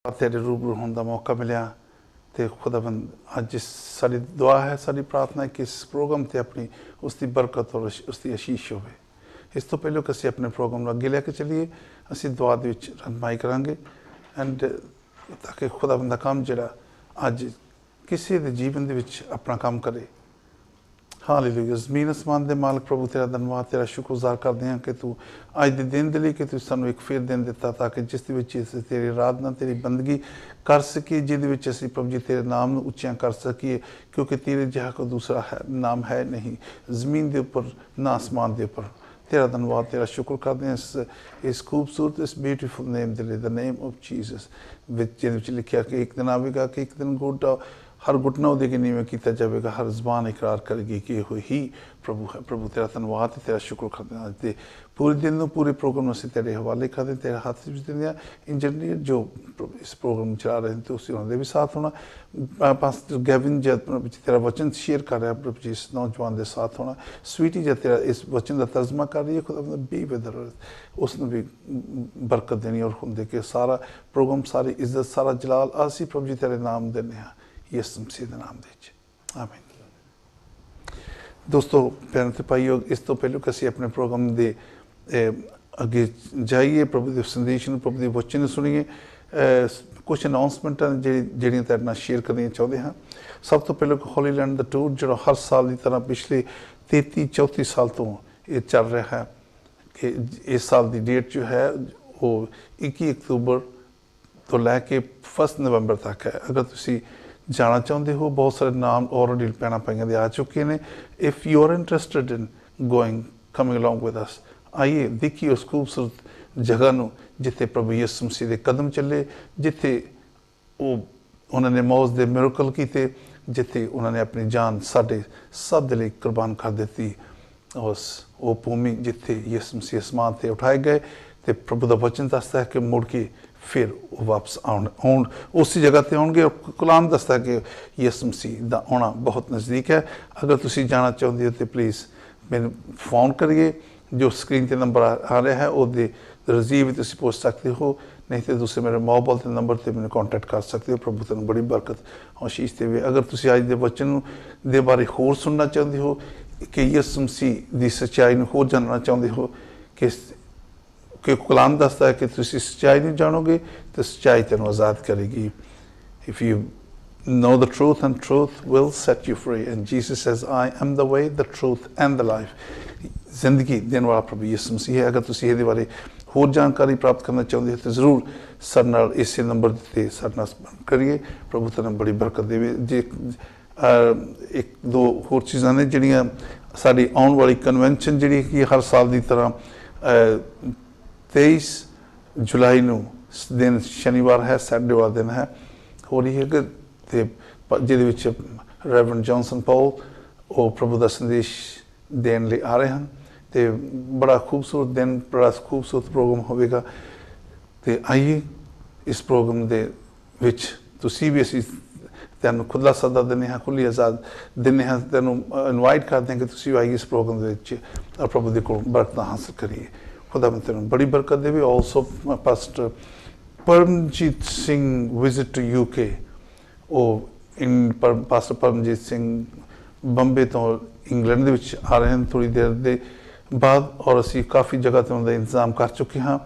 तेरे रूबरू होने का मौका मिले तो खुदाबंद अज साड़ी दुआ है, साड़ी प्रार्थना है कि इस प्रोग्राम से अपनी उसकी बरकत और उसकी आशीष हो। इस तो पहले कि अपने प्रोग्राम अगे लैके चलीए, असी दुआ रहनमाई करांगे एंड ताकि खुदाबंद का काम जोड़ा अज किसी के जीवन के अपना काम करे। हालेलुया। ज़मीन आसमान के मालक प्रभु तेरा धन्यवाद, तेरा शुक्रगुजार करते हैं कि तू अज के दिन के लिए कि तू सानू एक फिर दिन दिता ताकि जिस तेरी आराधना तेरी बंदगी कर सकी, जिद असी प्रभु जी तेरे नाम उच्चा कर सकीए, क्योंकि तेरे जहा को दूसरा है नाम है नहीं ज़मीन के उपर ना आसमान के उपर। तेरा धन्यवाद, तेरा शुक्र करते हैं इस खूबसूरत इस ब्यूटीफुल नेम के लिए, द नेम ऑफ जीसस जिद लिखा कि एक दिन आएगा कि एक दिन घुटा हर घुटना वो नीवें किया जाएगा, हर जबान इकरार करेगी कि यह ही प्रभु है। प्रभु तेरा धन्यवाद, तेरा शुक्र करते हैं। अज पूरे दिन में पूरे प्रोग्राम असी तेरे हवाले करते तेरे हाथ दें। इंजीनियर जो इस प्रोग्राम चला रहे हैं तो उसी उन्होंने भी साथ होना। पास्टर गैविन जब तेरा वचन शेयर कर रहा है प्रभु जी इस नौजवान के साथ होना। स्वीटी जब तेरा इस वचन का तर्जमा कर रही है खुदा बी विदर उसने भी बरकत देनी और होंगे कि सारा प्रोग्राम सारी इज्जत सारा जलाल असी प्रभु जी तेरे नाम देने हैं यीशु मसीह के नाम दे। आमीन। दोस्तों भैन ते भाईओ, इस तो पहले कि असी अपने प्रोग्राम के अगे जाइए, प्रभु के संदेश प्रभु के वचन सुनिए। कुछ अनाउंसमेंट जड़ियाँ तेरे नाल शेयर करनी चाहते हैं। सब तो पहले होली लैंड द टूर जो हर साल की तरह पिछले 33-34 साल तो ये चल रहा है कि इस साल की डेट जो है वो 21 अक्तूबर तो लैके 1 नवंबर तक है। अगर तुसी जाना चाहते हो, बहुत सारे नाम ऑलरेडी पैना पाइया दे आ चुके हैं। If you are interested in going coming along with us, आइए देखिए उस खूबसूरत जगह को जिथे प्रभु यीशु मसीह के कदम चले, जिथे उन्होंने मौज के मिरेकल किए, जिथे उन्होंने अपनी जान साढ़े सब के लिए कुर्बान कर दी। उस वो भूमि जिथे यीशु मसीह आसमान से उठाए गए तो प्रभु का वचन दसता है कि मुड़ के फिर वो वापस आउन उसी जगह पर आउणगे। और कलाम दसता है कि यीशु मसीह का आना बहुत नज़दीक है। अगर तुसी जाना चाहते हो तो प्लीज़ मैंने फोन करिए, जो स्क्रीन पर नंबर आ रहा है वो रजीव भी तुसी पूछ सकते हो, नहीं तो दूसरे मेरे मोबाइल के नंबर पर मैंने कॉन्टैक्ट कर सकते हो। प्रभु तेन बड़ी बरकत आशीष देवे। अगर तुसी अज के वचन के बारे होर सुनना चाहते हो कि यीशु मसीह की सच्चाई होर जानना चाहते हो कि कलाम दसता है कि तुसी सच्चाई नहीं जानोगे तो सच्चाई तेन आज़ाद करेगी। If you know the truth and truth will set you free, and Jesus says I am the way, the truth and the life। जिंदगी देने वाला प्रभु यीशु मसीह है। अगर तुसी ये बारे होर जानकारी प्राप्त करना चाहते हो तो जरूर साडे नाल इसे नंबर ते साडे नाल संपर्क करिए। प्रभु तेन बड़ी बरकत देवे। जे एक दो होर चीज़ां ने जिहड़ियां साडी आउण वाली कन्वेंशन जिहड़ी कि हर साल की तरह 23 जुलाई को दिन शनिवार है, सैटरडे वाला दिन है हो रही है जिद रेवरेंड जॉनसन पॉल वो प्रभु का संदेश देने लिए आ रहे हैं। तो बड़ा खूबसूरत दिन, बड़ा खूबसूरत प्रोग्राम होगा। तो आइए इस प्रोग्राम के तुसी भी असी तेन खुला सदा देने हैं, खुली आज़ाद देने हैं, तेन इनवाइट करते हैं कि तुसी आइए इस प्रोग्राम और प्रभु के को बरकत हासिल करिए। खुदा मैं तेन बड़ी बरकत देवे। Also pastor Paramjit Singh visit to UK, वो पास्टर परमजीत सिंह बंबे तो इंग्लैंड के आ रहे हैं थोड़ी देर के बाद, और असी काफ़ी जगह तो उनका इंतजाम कर चुके हाँ।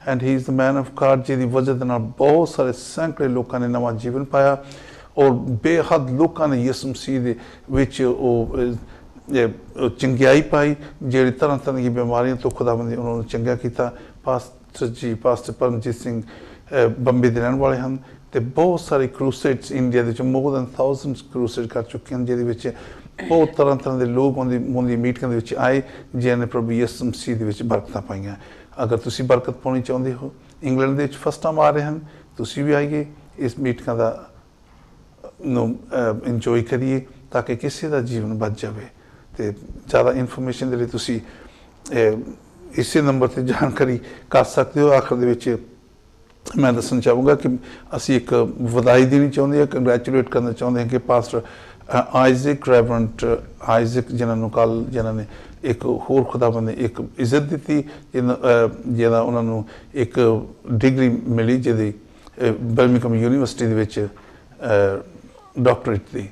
And he is the man of God जिसकी वजह के बहुत सारे सैकड़े लोगों ने नवा जीवन पाया और बेहद लोगों ने यीशु मसीह चंगियाई पाई, जी तरह तरह की बीमारियों तो खुदाबंदी उन्होंने चंगा किया। पास्टर परमजीत सिंह बंबे के रहने वाले हैं तो बहुत सारे क्रूसेड्स इंडिया के मोर दैन 1000 क्रूसेड कर चुके हैं, जिहदे बहुत तरह तरह के लोग उनकी मीटिंग के आए जिन्हें प्रभु यीशु मसीह के बरकत पाइया। अगर तुसी बरकत पानी चाहते हो, इंग्लैंड के फर्स्ट टाइम आ रहे हैं, तुसी भी आइए इस मीटिंग का इंजॉय करिए ताकि किसी का जीवन बच जाए। तो ज़्यादा इनफॉर्मेशन के लिए तुसी इसी नंबर पर जानकारी कर सकते हो। आखिर दे मैं दसना चाहूँगा कि असी एक वधाई देनी चाहते हैं, कंग्रैचुलेट करना चाहते हैं कि पास्टर आइजक रेवरेंड आइजक जिन्होंने कल जिन्होंने एक होर खुदाबंद ने एक इज्जत दी जिन्होंने उन्होंने एक डिग्री मिली जिहदी ਬਰਮਿੰਘਮ ਯੂਨੀਵਰਸਿਟੀ ਦੇ ਵਿੱਚ ਡਾਕਟਰੇਟ ਦੀ।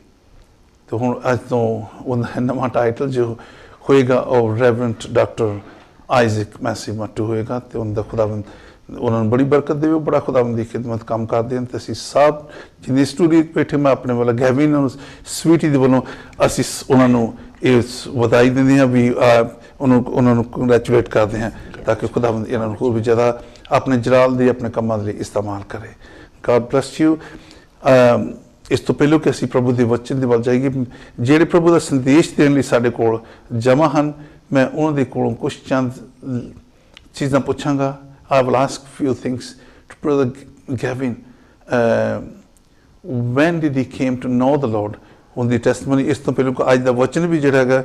ਤੇ ਹੁਣ ਅੱਜ ਤੋਂ ਉਹਦਾ ਨਵਾਂ ਟਾਈਟਲ ਜੋ ਹੋਏਗਾ ਉਹ reverend doctor Isaac Messi Mattu ਹੋਏਗਾ। ਤੇ ਉਹਨਾਂ ਦਾ ਖੁਦਾਵੰਦ ਉਹਨਾਂ ਨੂੰ ਬੜੀ ਬਰਕਤ ਦੇਵੇ, ਬੜਾ ਖੁਦਾਵੰਦ ਦੀ ਖਿਦਮਤ ਕੰਮ ਕਰਦੇ ਹਨ। ਤੇ ਅਸੀਂ ਸਭ ਜਿੰਨੇ ਸਟੂਡੀਓ ਬੈਠੇ, ਮੈਂ ਆਪਣੇ ਵੱਲੋਂ ਗੈਵਿਨ ਔਰ ਸਵੀਟੀ ਦੇ ਵੱਲੋਂ ਅਸੀਂ ਉਹਨਾਂ ਨੂੰ ਇਹ ਵਧਾਈ ਦਿੰਦੇ ਹਾਂ ਵੀ ਉਹਨਾਂ ਨੂੰ ਕੰਗ੍ਰੈਚੁਲੇਟ ਕਰਦੇ ਹਾਂ ਤਾਂ ਕਿ ਖੁਦਾਵੰਦ ਇਹਨਾਂ ਨੂੰ ਹੋਰ ਵੀ ਜ਼ਿਆਦਾ ਆਪਣੇ ਜਲਾਲ ਦੇ ਆਪਣੇ ਕੰਮਾਂ ਦੇ ਲਈ ਇਸਤੇਮਾਲ ਕਰੇ। God bless you. ਇਸ ਤੋਂ ਪਹਿਲਾਂ ਕਿ ਅਸੀਂ ਪ੍ਰਭੂ ਦੇ ਵਚਨ ਦੇ ਵੱਲ ਜਾਈਏ, ਜਿਹੜੇ ਪ੍ਰਭੂ ਦਾ ਸੰਦੇਸ਼ ਦੇਣ ਲਈ ਸਾਡੇ ਕੋਲ ਜਮ੍ਹਾਂ ਹਨ, ਮੈਂ ਉਹਨਾਂ ਦੇ ਕੋਲੋਂ ਕੁਝ ਚੰਦ ਚੀਜ਼ਾਂ ਪੁੱਛਾਂਗਾ। I will ask few things to Brother Gavin. When did he came to know the Lord? On the testimony, ਇਸ ਤੋਂ ਪਹਿਲਾਂ ਅੱਜ ਦਾ ਵਚਨ ਵੀ ਜਿਹੜਾ ਹੈਗਾ,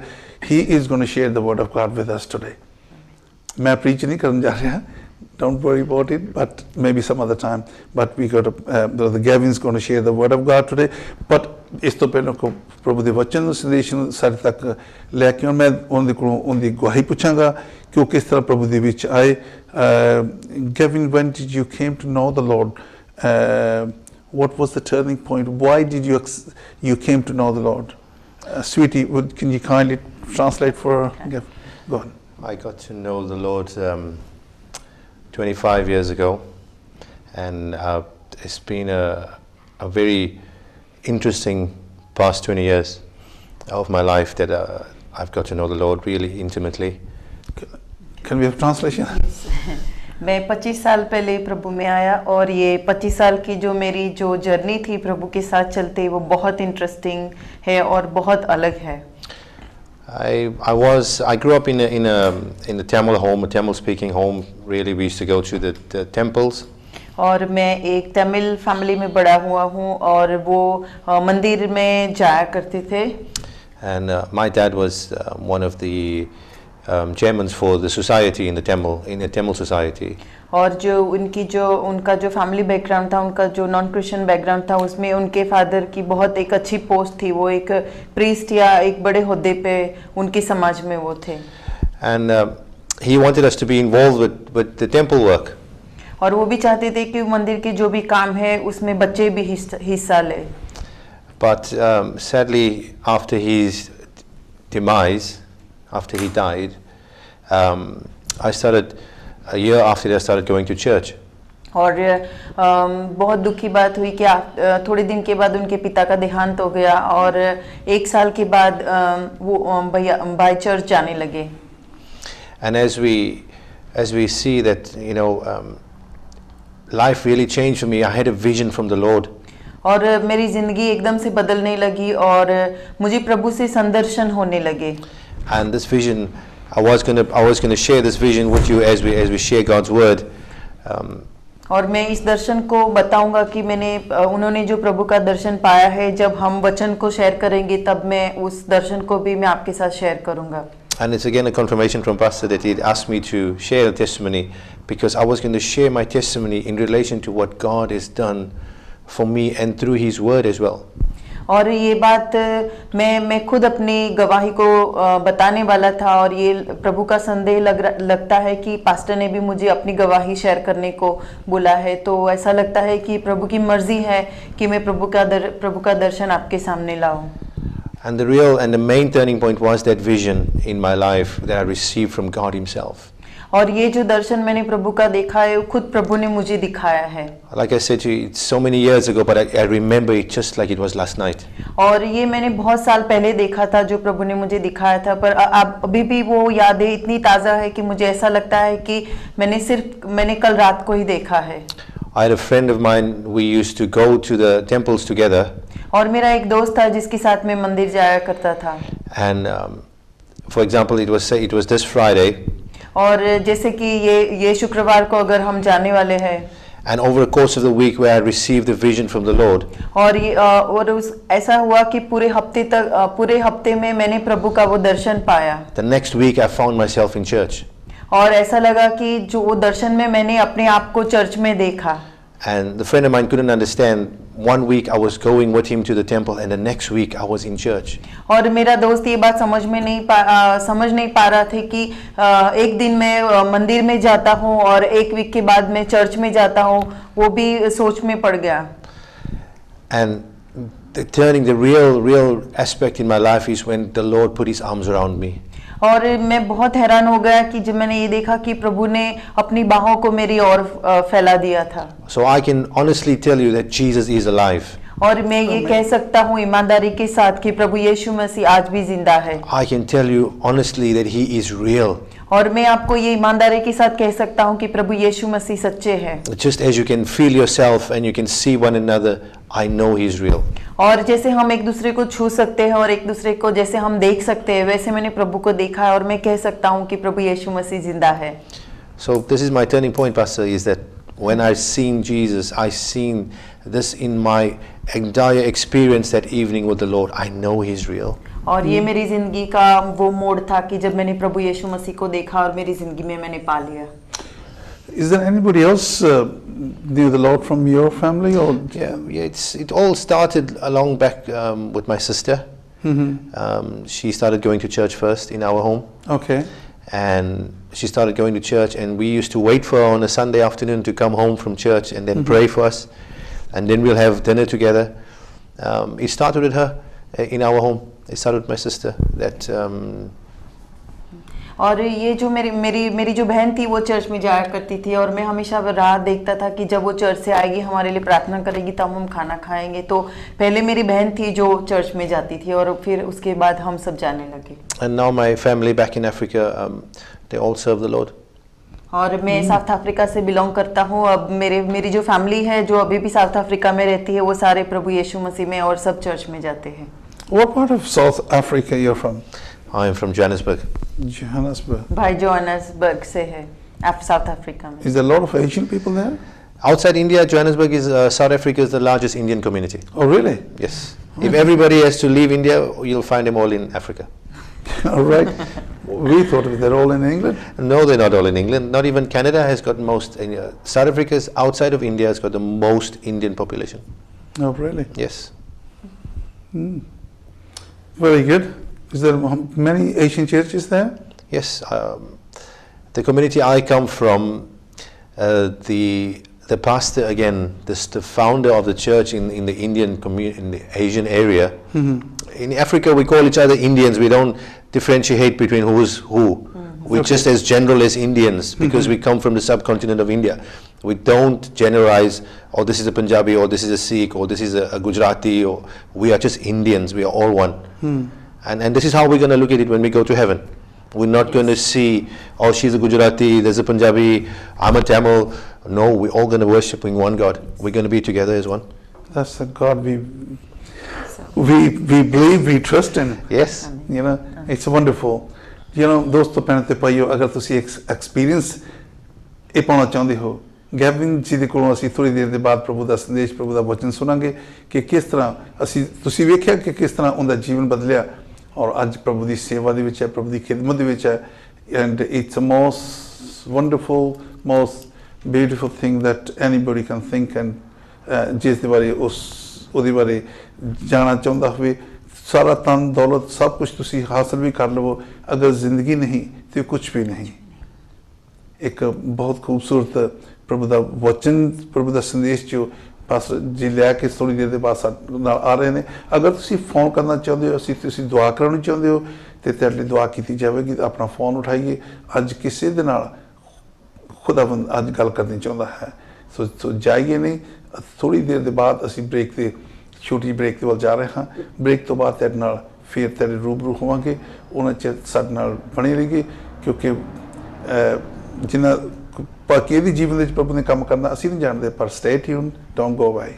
he is going to share the word of God with us today. ਮੈਂ preach ਨਹੀਂ ਕਰਨ ਜਾ ਰਿਹਾ, don't worry about it, but maybe some other time. But we got Brother Gavin's going to share the word of God today. But ਇਸ ਤੋਂ ਪਹਿਲਾਂ ਕੋ ਪ੍ਰਭੂ ਦੇ ਵਚਨ ਨੂੰ ਸੰਦੇਸ਼ ਨੂੰ ਸਾਡੇ ਤੱਕ ਲੈ ਕੇ ਮੈਂ ਉਹਨਾਂ ਦੇ ਕੋਲੋਂ ਉਹਦੀ ਗਵਾਹੀ ਪੁੱਛਾਂਗਾ ਕਿ ਉਹ ਕਿਸ ਤਰ੍ਹਾਂ ਪ੍ਰਭੂ ਦੇ ਵਿੱਚ ਆਏ। Gavin, when did you came to know the Lord? What was the turning point? Why did you came to know the Lord? Sweetie, can you kindly translate for Gavin? Go on. I got to know the Lord 25 years ago, and it's been a very interesting past 20 years of my life that I've got to know the Lord really intimately. Can we have translation? मैं 25 साल पहले प्रभु में आया और ये 25 साल की जो मेरी जो जर्नी थी प्रभु के साथ चलते, वो बहुत इंटरेस्टिंग है और बहुत अलग है। I grew up in a Tamil home, a Tamil speaking home. Really, we used to go to the temples. और मैं एक तमिल फैमिली में बड़ा हुआ हूँ और वो मंदिर में जाया करते थे। And my dad was one of the chairmen for the society in the Tamil society. और जो उनका जो फैमिली बैकग्राउंड था, उनका जो नॉन क्रिश्चियन बैकग्राउंड था, उसमें उनके फादर की बहुत एक अच्छी पोस्ट थी, वो एक प्रीस्ट या एक बड़े ओहदे पे उनकी समाज में वो थे। And he wanted us to be involved with the temple work. और वो भी चाहते थे कि मंदिर के जो भी काम है उसमें बच्चे भी हिस्सा ले। But sadly, after his demise, after he died, a year after I started going to church. और बहुत दुखी बात हुई कि थोड़े दिन के बाद उनके पिता का देहांत हो गया और एक साल के बाद वो भाई चर्च जाने लगे। And as we see that, life really changed for me. I had a vision from the Lord. और मेरी जिंदगी एकदम से बदलने लगी और मुझे प्रभु से संदर्शन होने लगे। And this vision, I was going to share this vision with you as we share God's word. और मैं इस दर्शन को बताऊंगा कि उन्होंने जो प्रभु का दर्शन पाया है, जब हम वचन को शेयर करेंगे तब मैं उस दर्शन को भी मैं आपके साथ शेयर करूंगा। And it's again a confirmation from Pastor that he'd asked me to share a testimony, because I was going to share my testimony in relation to what God has done for me and through his word as well. और ये बात मैं खुद अपनी गवाही को बताने वाला था और ये प्रभु का संदेह लगता है कि पास्टर ने भी मुझे अपनी गवाही शेयर करने को बोला है, तो ऐसा लगता है कि प्रभु की मर्जी है कि मैं प्रभु का दर्शन आपके सामने लाऊं। And the real and the main turning point was that vision in my life that I received from God himself. और ये जो दर्शन मैंने प्रभु का देखा है, वो खुद प्रभु ने मुझे दिखाया है। Like I said to you, it's so many years ago, but I remember it just like it was last night. और ये मैंने बहुत साल पहले देखा था जो प्रभु ने मुझे दिखाया था, पर अभी भी वो यादें इतनी ताज़ा है कि मुझे ऐसा लगता है कि मैंने कल रात को ही देखा है। I had a friend of mine, we used to go to the temples together. और मेरा एक दोस्त था जिसके साथ मैं मंदिर जाया करता था। And for example, it was this Friday. और जैसे कि ये शुक्रवार को अगर हम जाने वाले हैं। And over the course of the week, where I received the vision from the Lord. और ऐसा हुआ कि पूरे हफ्ते में मैंने प्रभु का वो दर्शन पाया। The next week, I found myself in church. और ऐसा लगा कि जो वो दर्शन में मैंने अपने आप को चर्च में देखा। And the friend of mine couldn't understand one week I was going with him to the temple, and the next week I was in church. और मेरा दोस्त ये बात समझ नहीं पा रहा था कि एक दिन मैं मंदिर में जाता हूँ और एक वीक के बाद मैं चर्च में जाता हूँ, वो भी सोच में पड़ गया. And the real aspect in my life is when the Lord put his arms around me. और मैं बहुत हैरान हो गया कि जब मैंने ये देखा कि प्रभु ने अपनी बाहों को मेरी ओर फैला दिया था. So I can honestly tell you that Jesus is alive. और मैं ये कह सकता हूँ ईमानदारी के साथ कि प्रभु यीशु मसीह आज भी जिंदा है. I can tell you honestly that he is real. और मैं आपको ये ईमानदारी के साथ कह सकता हूँ कि प्रभु यीशु मसीह सच्चे हैं. Just as you can feel yourself and you can see one another, I know he is real. और जैसे हम एक दूसरे को छू सकते हैं और एक दूसरे को जैसे हम देख सकते हैं, वैसे मैंने प्रभु को देखा है और मैं कह सकता हूँ कि प्रभु यीशु मसीह जिंदा है. So this is my turning point, Pastor, is that when I seen Jesus, I seen this in my entire experience that evening with the Lord. I know he's real. और ये मेरी जिंदगी का वो मोड़ था कि जब मैंने प्रभु यीशु मसीह को देखा और मेरी जिंदगी में मैंने पा लिया. Is there anybody else knew the Lord from your family, or? Yeah. It all started along back with my sister. She started going to church first in our home. Okay. And she started going to church, and we used to wait for her on a Sunday afternoon to come home from church and then pray for us, and then we'll have dinner together. It started with her in our home. It started with my sister. That और ये जो मेरी जो बहन थी वो church में जाया करती थी और मैं हमेशा राह देखता था कि जब वो चर्च से आएगी हमारे लिए प्रार्थना करेगी तब हम खाना खाएंगे. तो पहले मेरी बहन थी जो चर्च में जाती थी और फिर उसके बाद हम सब जाने लगे. And now my family back in Africa, they all serve the Lord. और मैं साउथ अफ्रीका से बिलोंग करता हूँ. अब मेरी जो फैमिली है जो अभी भी साउथ अफ्रीका में रहती है वो सारे प्रभु यीशु मसीह में और सब चर्च में जाते हैं. What part of South Africa you're from? I am from Johannesburg. Johannesburg. भाई जोहान्सबर्ग से है, साउथ अफ्रीका में. Is there a lot of Asian people there? Outside India, Johannesburg is South Africa is the largest Indian community. Oh, really? Yes. If everybody has to leave India, you'll find them all in Africa. All right. We thought they're all in England. No, they're not all in England. Not even Canada has got most. South Africa is outside of India has got the most Indian population. Oh, really? Yes. Very good. Is there many Asian churches there? Yes. The community I come from, the pastor again, the founder of the church in the Indian community, in the Asian area. In Africa, we call each other Indians. We don't differentiate between who's who. We're just as general as Indians because we come from the subcontinent of India. We don't generalize, oh, this is a Punjabi, or this is a Sikh, or this is a Gujarati, or we are just Indians. We are all one. And this is how we're going to look at it when we go to heaven. We're not going to see, oh, she's a Gujarati, there's a Punjabi, I'm a Tamil. No, we're all going to worship in one God. We're going to be together as one. That's the God we believe, we trust in. Yes. You know, it's wonderful. You know, दोस्तों भैणों ते भाइयों, अगर तुसी experience ਇਹ ਪਾਉਣਾ ਚਾਹੁੰਦੇ ਹੋ, Gavin ਜੀ ਦੇ ਕੋਲੋਂ ਅਸੀਂ ਥੋੜੀ ਦੇਰ ਦੇ ਬਾਅਦ ਪ੍ਰਭੂ ਦਾ ਸੰਦੇਸ਼, ਪ੍ਰਭੂ ਦਾ ਵਚਨ ਸੁਣਾਂਗੇ ਕਿ ਕਿਸ ਤਰ੍ਹਾਂ ਤੁਸੀਂ ਵੇਖਿਆ ਕਿ ਕਿਸ ਤਰ੍ਹਾਂ ਉਹਦਾ ਜੀਵਨ ਬਦਲਿਆ ਔਰ ਅੱਜ ਪ੍ਰਭੂ ਦੀ ਸੇਵਾ ਦੇ ਵਿੱਚ ਹੈ, ਪ੍ਰਭੂ ਦੀ ਖਿਦਮਤ ਦੇ ਵਿੱਚ ਹੈ. And it's a most wonderful, most beautiful thing that anybody can think. And ਜਿਸ ਦੇ ਬਾਰੇ ਉਹਦੇ ਬਾਰੇ ਜਾਣਾ ਚਾਹੁੰਦਾ ਹੋਵੇ, ਸਾਰਾ ਤਨ ਦੌਲਤ ਸਭ ਕੁਝ ਤੁਸੀਂ ਹਾਸਲ ਵੀ ਕਰ ਲਵੋ, ਅਗਰ ਜ਼ਿੰਦਗੀ ਨਹੀਂ ਤੇ ਕੁਝ ਵੀ ਨਹੀਂ. एक बहुत खूबसूरत प्रभु का वचन, प्रभु का संदेश जो पास्टर जी लैके थोड़ी देर के बाद आ रहे हैं. अगर तुम फोन करना चाहते हो, तुम दुआ करानी चाहते हो तो तेरे दुआ की जाएगी. अपना फोन उठाइए. अज किसी के नाल खुदाबंद अज गल करनी चाहता है. सो जाइए नहीं, थोड़ी देर के बाद असी ब्रेक के छोटी ब्रेक के वाल जा रहे हाँ. ब्रेक तो बाद तेरे नाल फिर तेरे रूबरू होवांगे. उन्हें चिर साडे नाल बने रहिए क्योंकि जिन्ना बाकी जीवन में प्रभु ने काम करना असी नहीं जानते. पर stay tuned, don't go away.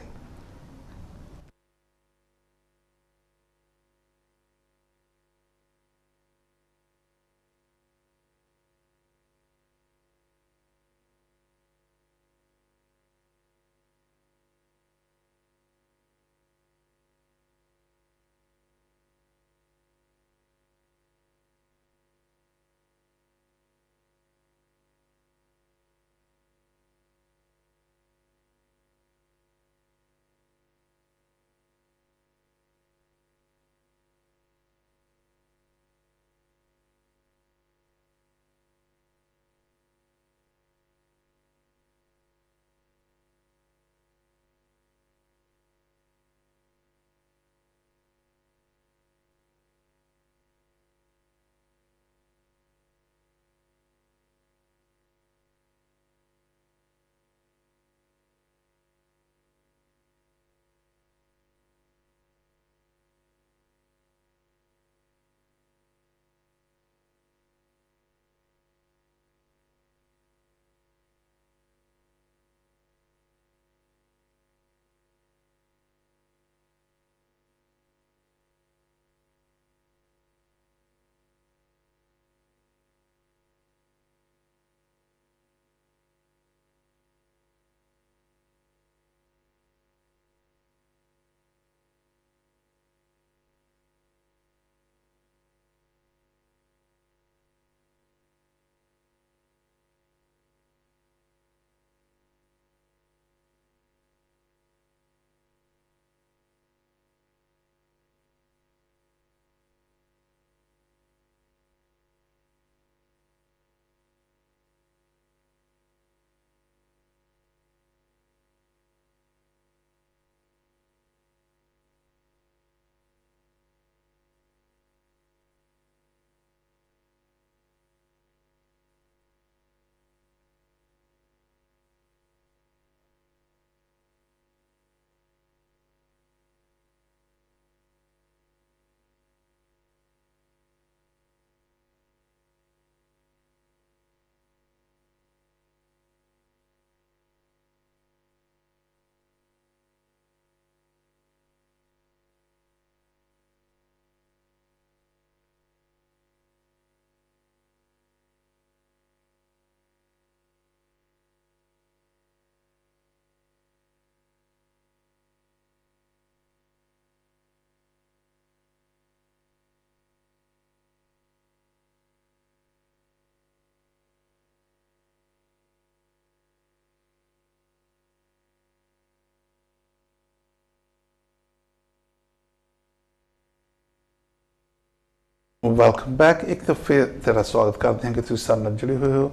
Welcome back. ਇੱਕ ਤਾਂ ਫਿਰ ਤੇਰਾ ਸਵਾਗਤ ਕਰਦੇ ਹਾਂ ਕਿ ਤੁਸੀਂ ਸਾਡੇ ਨਾਲ ਜੁੜੇ ਹੋਏ ਹੋ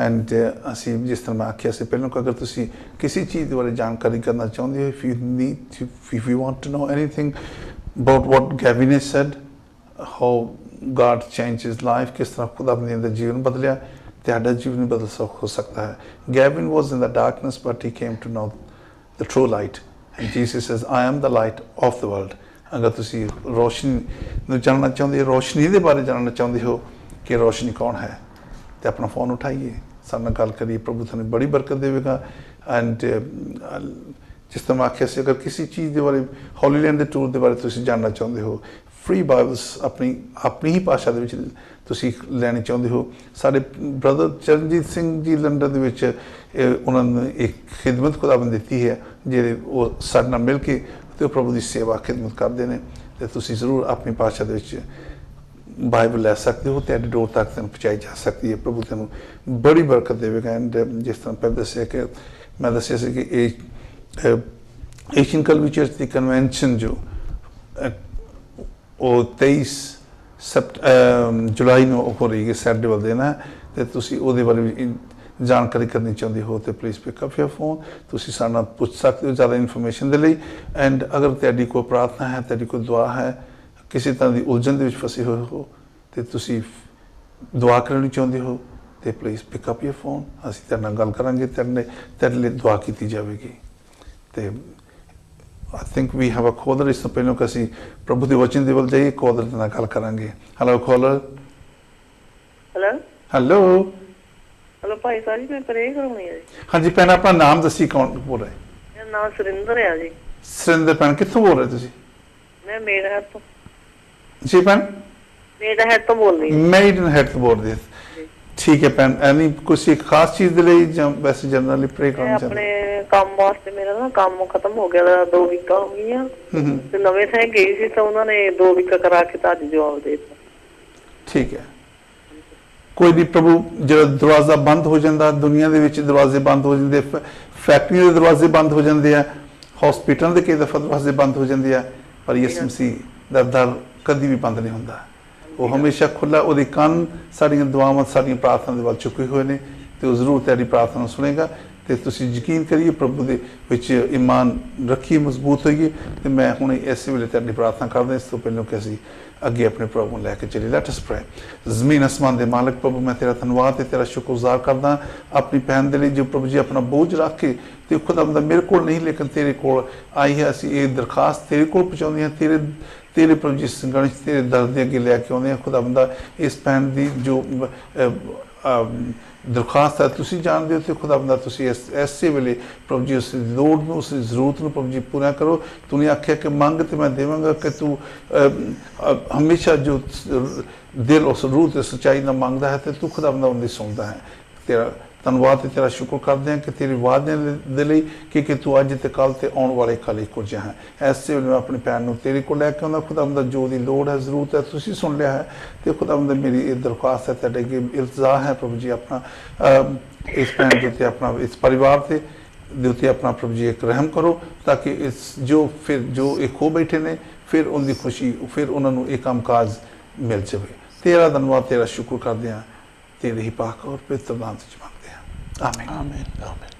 ਐਂਡ ਅਸੀਂ ਜਿਸ ਤਰ੍ਹਾਂ ਮੈਂ ਆਖਿਆ ਸੀ ਪਹਿਲਾਂ ਕਿ ਅਗਰ ਤੁਸੀਂ ਕਿਸੇ ਚੀਜ਼ ਦੇ ਬਾਰੇ ਜਾਣਕਾਰੀ ਕਰਨਾ ਚਾਹੁੰਦੇ ਹੋ, if you want to know anything about what Gavin has said, how God changed his life, ਕਿਸ ਤਰ੍ਹਾਂ ਖੁਦਾ ਆਪਣੇ ਅੰਦਰ ਜੀਵਨ ਬਦਲਿਆ, ਤੁਹਾਡਾ ਜੀਵਨ ਵੀ ਬਦਲ ਹੋ ਸਕਦਾ ਹੈ। Gavin was in the darkness but he came to know the true light and Jesus says I am the light of the world। अगर तुसी रोशनी ਨੂੰ ਜਾਣਨਾ ਚਾਹੁੰਦੇ ਹੋ, रोशनी ਦੇ ਬਾਰੇ ਜਾਣਨਾ ਚਾਹੁੰਦੇ ਹੋ ਕਿ रोशनी कौन है, तो अपना फ़ोन उठाइए, सारे नाल गल करिए, प्रभु तुहानूं बड़ी बरकत देवेगा। एंड जिस तरह मैं आखिया से अगर किसी चीज़ के बारे हॉली लैंड के टूर के बारे तुसी जानना चाहते हो, फ्री बाइबल्स अपनी ही भाषा दे विच तुसी लैनी चाहते हो, साडे ब्रदर चरणजीत सिंह जी लंडन दे विच उन्होंने एक खिदमत खुदाबंद दी है जिहड़े वो साडे नाल मिल के तो प्रभु की सेवा खिदमत करते हैं। तो तुसी जरूर अपनी भाषा दे विच बाइबल लै सकते हो, तेरे डोर तक तेन पहुँचाई जा सकती है। प्रभु तेन बड़ी बरकत देगा। एंड जिस तरह पहले दसिया कि मैं दसिया कि एशियन कल्वी चर्च की कन्वेंशन जो वो 23 जुलाई ਨੂੰ हो रही है, सैटरडे वाले दिन है, तो तुसी ਉਹਦੇ बारे भी जानकारी करनी चाहते हो तो प्लीज़ पिकअप योर फोन, तुसी साडे नाल पुछ सकते हो ज़्यादा इन्फॉर्मेशन के लिए। एंड अगर तुहाडी कोई प्रार्थना है, तुहाडी कोई दुआ है, किसी तरह की उलझन दे विच फसे हुए हो तो तुसी दुआ करनी चाहते हो तो प्लीज़ पिकअप योर फोन, असीं तुहाडे नाल गल करांगे, तेरे लिए दुआ की जाएगी। तो I think we have a caller. इस तो पहलों कि असीं प्रभु के वचन दे वल जाइए, कॉलर दे नाल गल करांगे। Hello caller. Hello hello hello भाई साहब जी, मैं प्रे कराउणी है जी। हाँ जी भैन, अपना नाम दसी, कौन बोल रहे? मेरा नाम सुरिंदर है जी। सुरिंदर भैन, कित्थों बोल रहे तुसी? मैं मेडहेड तो जी भैन, मेडहेड तो बोल रही हूँ। मेडहेड तो बोल रहे हैं। ठीक है भैन, यानी कुछ एक खास चीज दे लिए ਜਾਂ वैसे जनरली प्रे मैं करना अपने चाहते? काम वास्ते मेरा ना काम खत्म हो गया, 2 वीक हो गई तो नवे थे गई सी तो उन्होंने 2 वीक करा के ताज जवाब दे दिता। ठीक है, कोई भी प्रभु जो दरवाजा बंद हो जाता, दुनिया के विच दरवाजे बंद हो जाते, फैक्ट्रियों के दरवाजे बंद हो जाते हैं, हॉस्पिटल के कई दफा दरवाजे बंद हो जाते हैं, पर यीशु मसीह दा दर कभी भी बंद नहीं होता, वो हमेशा खुला। वो कान साड़ियाँ दुआवां साड़ियाँ प्रार्थना के वाल चुके हुए हैं, तो जरूर तेरी प्रार्थना सुनेगा। तो तुसीं यकीन करिए, प्रभु के विच ईमान रखिए, मजबूत होइए। तो मैं हुण इस वेले तेरी प्रार्थना करदा, इस तो पहलों कि असीं अगे अपने प्रभु लैके चलिए। Let us pray. ज़मीन आसमान दे मालिक प्रभु, मैं तेरा धन्नवाद ते तेरा शुक्रगुजार करदा अपनी भैन दे लई जो प्रभु जी अपना बोझ रख के ते खुदावंद मेरे कोल नहीं लेकिन तेरे कोल आई है। असीं ये दरखास्त तेरे कोल पहुँचाउंदे हां, तेरे प्रभु जी संगण तेरे दर दे अगे लैके आउंदे हां। खुदावंद इस भैन दी जो दरखास्त है तुसी जानते हो, तो खुदावंद तुसी ऐसे वेले प्रभु जी उस लोड़ में उस जरूरत में प्रभु जी पूरा करो। तूने आख्या कि मंग तो मैं देवांगा, कि तू हमेशा जो दिल उस रूह से सच्चाई ना मांगता है तो तू खुदावंद उनकी सुनता है। तेरा धन्नवाद ते तेरा शुक्र करते हैं कि तेरे वादे दे लई कि तू अज ते कल ते आने वाले कल ही कुछ है। ऐसे वेले मैं अपनी भैन तेरे को लैके आउंदा, खुदावंद जो दी लोड़ है जरूरत है तुसी सुन लिया है, तो खुदावंद मेरी ये दरख्वास्त है तेरे अगे इल्तजा है प्रभु जी, अपना इस भैन के उत्ते अपना इस परिवार के उत्ते अपना प्रभु जी एक रहम करो, ताकि इस जो एक खो बैठे ने फिर उनकी खुशी फिर उन्होंने एक काम काज मिल जाए। तेरा धन्यवाद तेरा शुक्र करते हैं, तेरे ही पाक और पवित्र नाम से मांगते हैं, आमीन आमीन आमीन।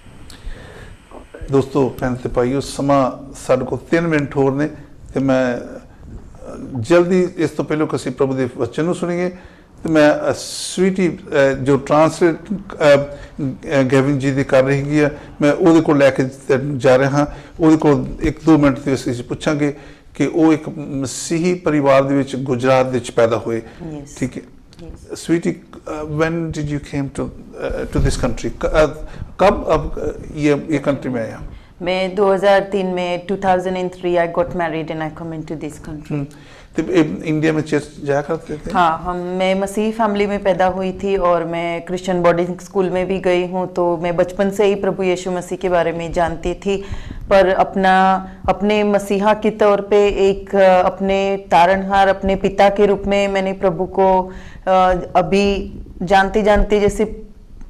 दोस्तों भैन ते भाईओ, समा साढ़े को 3 मिनट होर ने, तो मैं जल्दी इस तो पहले कि प्रभु के वचन सुनिए। तो मैं स्वीटी जो ट्रांसलेट गैविन जी की कर रही है, मैं वो को लैके जा रहा हाँ। वो को 1-2 मिनट के असीं पुछांगे कि वो एक मसीही परिवार दे विच गुजरात विच पैदा हुए। ठीक है sweetie, when did you came to this country? कब अब ये कंट्री में आया? मैं 2003 में 2003 I got married and I come into this country. तो इंडिया में चर्च जाया करते थे? हाँ, मैं मसीही फैमिली में पैदा हुई थी और मैं क्रिश्चियन बोर्डिंग स्कूल में भी गई हूँ, तो मैं बचपन से ही प्रभु यीशु मसीह के बारे में जानती थी। पर अपने मसीहा के तौर पे एक अपने तारणहार अपने पिता के रूप में मैंने प्रभु को अभी जानते जानते जैसे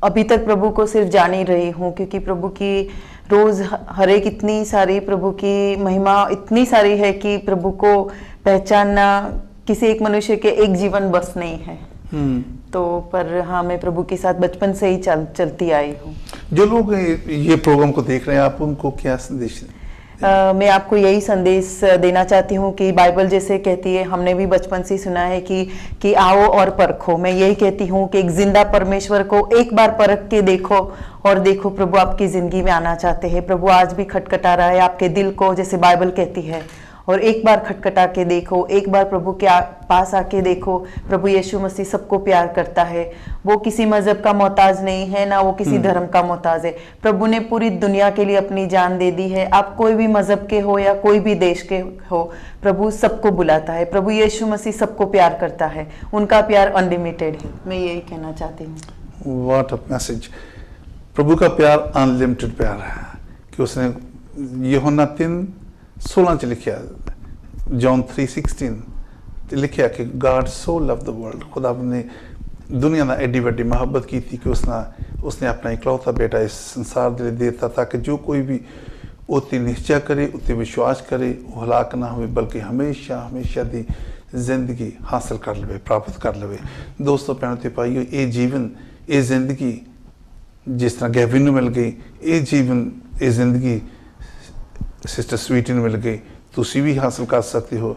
अभी तक प्रभु को सिर्फ जान ही रही हूँ, क्योंकि प्रभु की रोज़ हर एक इतनी सारी प्रभु की महिमा इतनी सारी है कि प्रभु को पहचानना किसी एक मनुष्य के एक जीवन बस नहीं है। तो पर हाँ, मैं प्रभु के साथ बचपन से ही चलती आई हूँ। जो लोग ये प्रोग्राम को देख रहे हैं, आप उनको क्या संदेश दें? मैं आपको यही संदेश देना चाहती हूँ कि बाइबल जैसे कहती है, हमने भी बचपन से सुना है कि आओ और परखो। मैं यही कहती हूँ कि एक जिंदा परमेश्वर को एक बार परख के देखो, और देखो प्रभु आपकी जिंदगी में आना चाहते हैं। प्रभु आज भी खटखटा रहा है आपके दिल को, जैसे बाइबल कहती है। और एक बार खटखटा के देखो, एक बार प्रभु के पास आके देखो। प्रभु यीशु मसीह सबको प्यार करता है। वो किसी मजहब का मोहताज नहीं है, ना वो किसी धर्म का मोहताज है। प्रभु ने पूरी दुनिया के लिए अपनी जान दे दी है। आप कोई भी मजहब के हो या कोई भी देश के हो, प्रभु सबको बुलाता है। प्रभु यीशु मसीह सबको प्यार करता है। उनका प्यार अनलिमिटेड है। मैं यही कहना चाहती हूँ। What a message! प्रभु का प्यार अनलिमिटेड प्यार है कि उसने यूहन्ना 3:16 लिखा, जॉन 3:16 लिखा कि God so love the world, खुदा ने दुनिया ना एडी वड्डी मोहब्बत की थी कि उसने अपना इकलौता बेटा इस संसार के लिए देता, ताकि जो कोई भी उतनी निश्चय करे, उतनी विश्वास करे, वो हलाक ना हो, बल्कि हमेशा हमेशा दी जिंदगी हासिल कर ले, प्राप्त कर ले। दोस्तों, भैनों ते भाइयों, ये जीवन, ये जिंदगी जिस तरह गैविन ਨੂੰ मिल गई, ये जीवन, ये जिंदगी सिस्टर स्वीटी ਨੂੰ मिल गई, ਤੁਸੀਂ भी हासिल कर सकते हो,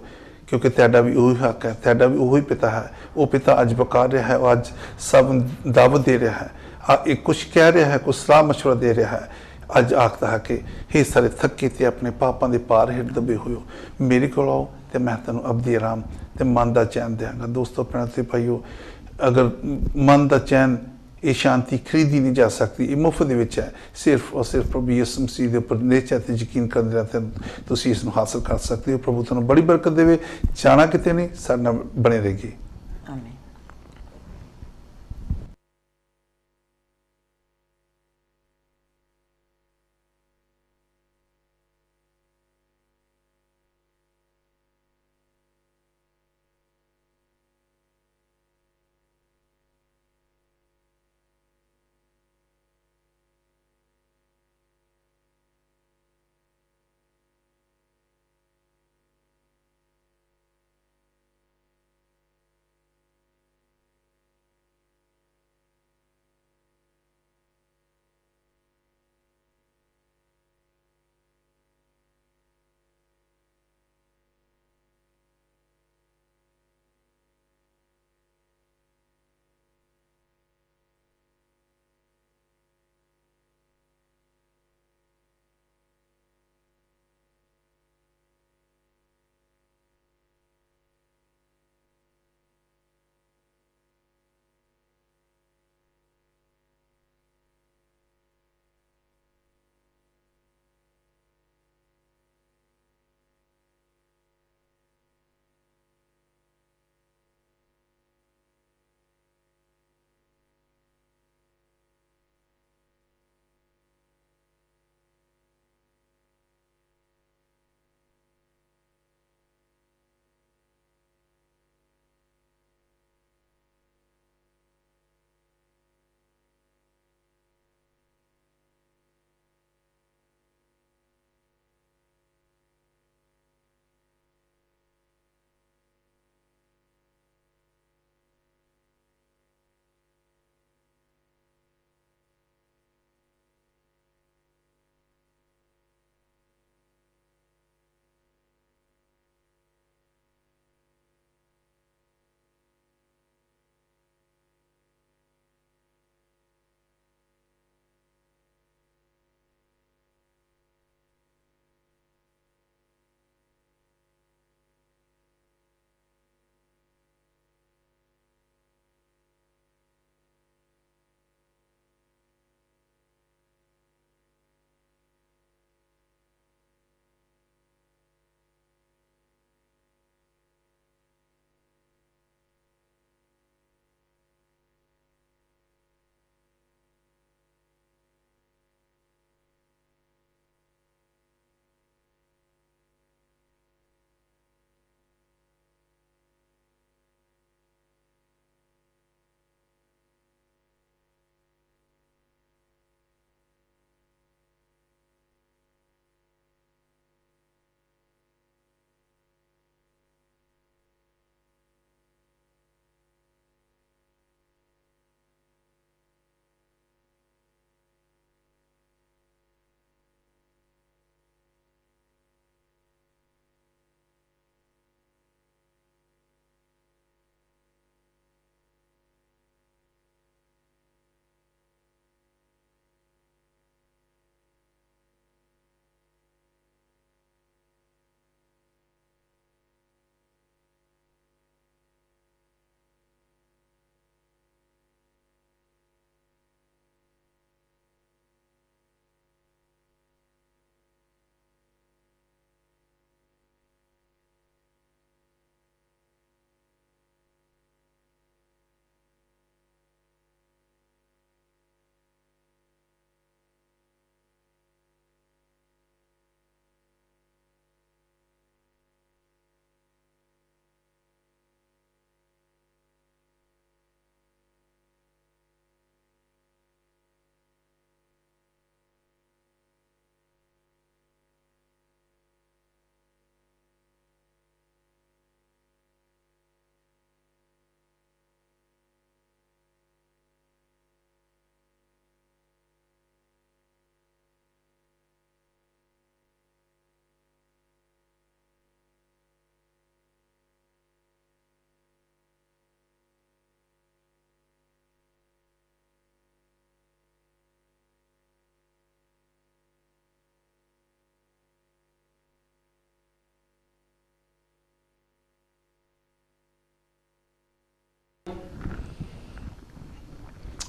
क्योंकि ਤੁਹਾਡਾ भी वही हक है, ਤੁਹਾਡਾ भी वही पिता है। वो पिता अज बका रहा है, और अज सब दावत दे रहा है, कुछ कह रहा है, कुछ सलाह मशवरा दे रहा है। अज आखता है कि हे सारे थके ते अपने पापां दे पार हेठ दबे होयो, मेरे कोल आओ ते मैं तुहानूं अबदी आराम ते मन दा चैन देंगा। दोस्तों, भैणों ते भाइयों, अगर मन दा चैन, ये शांति खरीदी नहीं जा सकती, ये मुफ्त दे विच है। सिर्फ और सिर्फ प्रभु यीशु मसीह के उपर निश्चय ते यकीन करदे रहते तुसीं इसनूं हासिल कर सकते हो। प्रभु तुहानूं बड़ी बरकत देवे। जाना किते नहीं, साडे नाल बने रहिए। आमीन।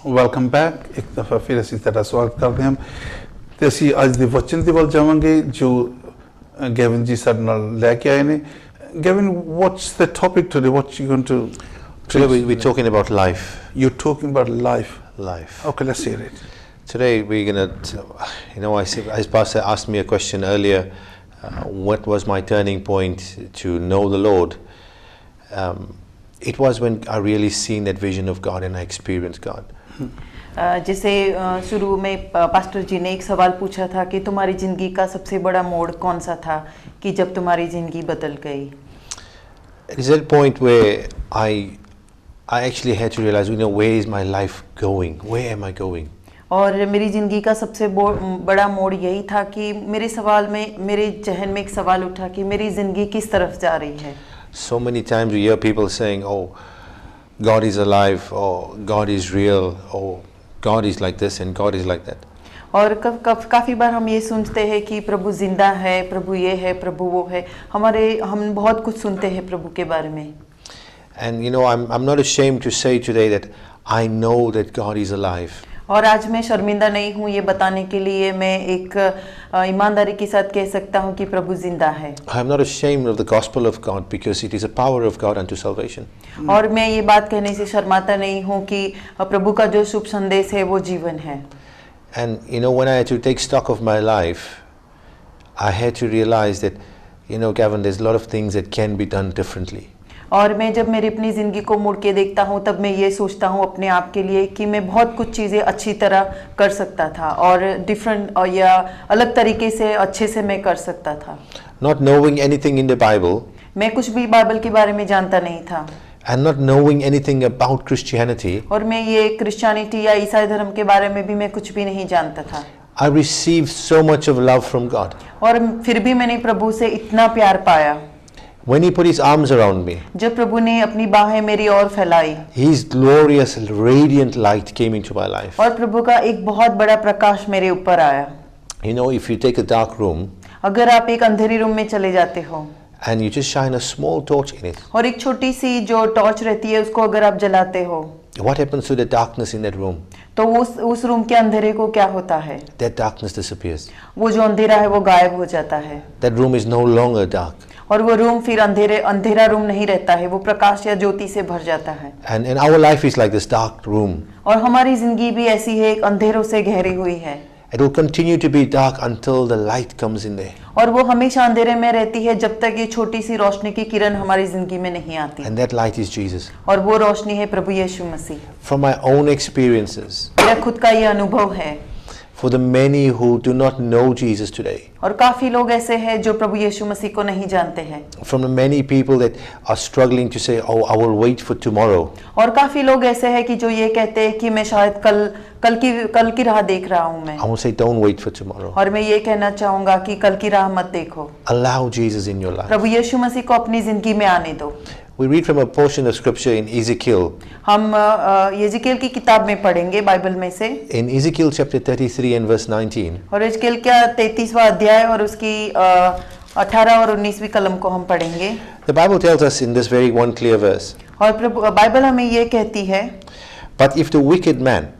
Welcome back. ਇੱਕ ਦਫਾ ਫਿਰ ਅਸੀਂ ਤੁਹਾਡਾ ਸਵਾਗਤ ਕਰਦੇ ਹਾਂ ਤੇ ਅਸੀਂ ਅੱਜ ਦੇ ਵਚਨ ਦੇ ਵੱਲ ਜਾਵਾਂਗੇ ਜੋ ਗੈਵਨ ਜੀ ਸਾਡੇ ਨਾਲ ਲੈ ਕੇ ਆਏ ਨੇ। Gavin, what's the topic today? What you going to? Today we're talking about life. You're talking about life. Life. Okay, let's hear it. Today we're gonna, as Pastor asked me a question earlier, what was my turning point to know the Lord? It was when I really seen that vision of God and I experienced God. जैसे शुरू में pastor जी ने एक सवाल पूछा था कि तुम्हारी ज़िंदगी का सबसे बड़ा मोड़ कौन सा था कि जब तुम्हारी ज़िंदगी बदल गई। It is that point where I actually had to realize, where is my life going? Where am I going? और मेरी ज़िंदगी का सबसे बड़ा मोड़ यही था कि मेरे जहन में एक सवाल उठा कि मेरी ज़िंदगी किस तरफ जा रही है। So many times we hear people saying, oh, God is alive, or God is real, or God is like this and God is like that. और काफ़ी बार हम ये सुनते हैं कि प्रभु जिंदा है, प्रभु ये है, प्रभु वो है। हम बहुत कुछ सुनते हैं प्रभु के बारे में। And I'm not ashamed to say today that I know that God is alive. और आज मैं शर्मिंदा नहीं हूँ ये बताने के लिए, मैं एक ईमानदारी के साथ कह सकता हूँ कि प्रभु जिंदा है। I'm not ashamed of the gospel of God because it is a power of God unto salvation. और मैं ये बात कहने से शर्माता नहीं हूँ कि प्रभु का जो शुभ संदेश है वो जीवन है। And when I had to take stock of my life, I had to realize that, Gavin, there's a lot of things that can be done differently. और मैं जब मेरी अपनी ज़िंदगी को मुड़ के देखता हूँ तब मैं ये सोचता हूँ अपने आप के लिए कि मैं बहुत कुछ चीज़ें अच्छी तरह कर सकता था और डिफरेंट या अलग तरीके से अच्छे से मैं कर सकता था। Not knowing anything in the Bible. मैं कुछ भी बाइबल के बारे में जानता नहीं था। And not knowing anything about Christianity. और मैं ये क्रिश्चियनिटी या ईसाई धर्म के बारे में भी मैं कुछ भी नहीं जानता था। I received so much of love from God. और फिर भी मैंने प्रभु से इतना प्यार पाया। When He put His arms around me, जब प्रभु ने अपनी बाहें मेरी ओर फैलाई, His glorious, radiant light came into my life. और प्रभु का एक बहुत बड़ा प्रकाश मेरे ऊपर आया। If you take a dark room, अगर आप एक अंधेरी रूम में चले जाते हो, and you just shine a small torch in it, और एक छोटी सी जो टॉर्च रहती है उसको अगर आप जलाते हो, what happens to the darkness in that room? तो उस रूम के अंधेरे को क्या होता है? That darkness disappears. वो जो अंधेरा है वो गायब हो जाता है। That room is no longer dark. और वो रूम फिर अंधेरा रूम नहीं रहता है, वो प्रकाश या ज्योति से भर जाता है। And our life is like this dark room. और हमारी जिंदगी भी ऐसी है, एक अंधेरों से घिरी हुई है। It will continue to be dark until the light comes in there. और वो हमेशा अंधेरे में रहती है जब तक ये छोटी सी रोशनी की किरण हमारी जिंदगी में नहीं आती। And that light is Jesus. और वो रोशनी है प्रभु यीशु मसीह। From my own experiences, मेरा खुद का ये अनुभव है। for the many who do not know Jesus today, और काफी लोग ऐसे हैं जो प्रभु यीशु मसीह को नहीं जानते हैं। from the many people that are struggling to say, oh, I will wait for tomorrow. और काफी लोग ऐसे हैं कि जो ये कहते हैं कि मैं शायद कल की राह देख रहा हूँ मैं। I will say, don't wait for tomorrow. और मैं ये कहना चाहूँगा कि कल की राह मत देखो। Allow Jesus in your life. प्रभु यीशु मसीह को अपनी जिंदगी में आने दो। We read from a portion of scripture in Ezekiel. हम यिजकेल की किताब में पढ़ेंगे बाइबल में से। In Ezekiel chapter 33 and verse 19. और यिजकेल का 33वां अध्याय और उसकी 18 और 19वीं कलम को हम पढ़ेंगे। The Bible tells us in this very one clear verse. और बाइबल हमें ये कहती है, But if the wicked man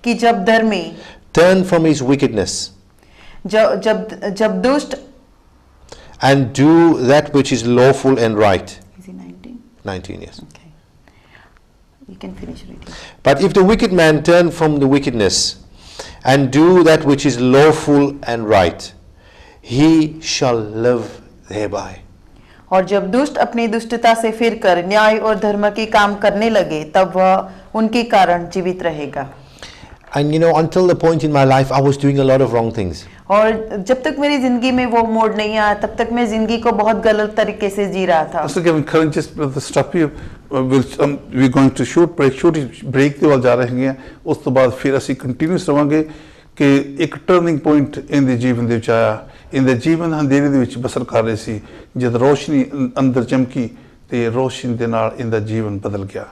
कि जब धर्मी turn from his wickedness जब दुष्ट and do that which is lawful and right. 19, yes. Okay. You can finish reading. But if the wicked man turn from the wickedness and do that which is lawful and right, he shall live thereby. और जब दुष्ट अपनी दुष्टता से फिरकर न्याय और धर्म के काम करने लगे तब वह उनके कारण जीवित रहेगा। And until the point in my life, I was doing a lot of wrong things. और जब तक मेरी जिंदगी में वो मोड़ नहीं आया तब तक मैं जिंदगी को बहुत गलत तरीके से जी रहा था। Mr. Gavin, current just stop you. We're going to छोटी break ਦੇ ਵੱਲ ਜਾ ਰਹੇ ਹਾਂ। ਉਸ ਤੋਂ ਬਾਅਦ ਫਿਰ ਅਸੀਂ ਕੰਟੀਨਿਊਸ ਰਵਾਂਗੇ ਕਿ ਇੱਕ ਟਰਨਿੰਗ ਪੁਆਇੰਟ ਇਹਦੇ ਜੀਵਨ ਦੇ ਵਿੱਚ ਆਇਆ। ਇਹਦੇ ਜੀਵਨ ਅੰਧੇਰੇ ਦੇ ਵਿੱਚ ਬਸਰ ਕਰ ਰਹੇ ਸੀ, ਜਦ ਰੋਸ਼ਨੀ ਅੰਦਰ ਚਮਕੀ ਤੇ ਰੋਸ਼ਨੀ ਦੇ ਨਾਲ ਇਹਦਾ ਜੀਵਨ ਬਦਲ ਗਿਆ।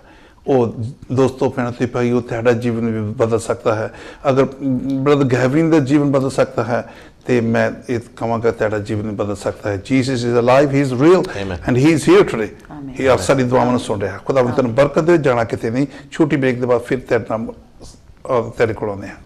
ਉਹ ਦੋਸਤੋ ਭੈਣਾਂ ਤੇ ਭਾਈਓ, ਤੁਹਾਡਾ ਜੀਵਨ ਵੀ ਬਦਲ ਸਕਦਾ ਹੈ। ਅਗਰ ਬ੍ਰਦਰ ਗੈਵਿਨ ਦਾ ਜੀਵਨ ਬਦਲ ਸਕਦਾ ਹੈ ਤੇ ਮੈਂ ਇਹ ਕਹਾਂਗਾ ਤੁਹਾਡਾ ਜੀਵਨ ਵੀ ਬਦਲ ਸਕਦਾ ਹੈ। Jesus is alive, he is real and he is here today. ਹੀ ਆਪ ਸਾਡੀ ਦੁਆਵਾਂ ਨੂੰ ਸੁਣ ਰਿਹਾ। ਖੁਦਾਵੰਦ ਤੁਹਾਨੂੰ ਬਰਕਤ ਦੇ। ਜਾਣਾ ਕਿਤੇ ਨਹੀਂ। ਛੋਟੀ ਬ੍ਰੇਕ ਦੇ ਬਾਅਦ ਫਿਰ ਤੁਹਾਡੇ ਨਾਲ तेरे कोल आने हैं।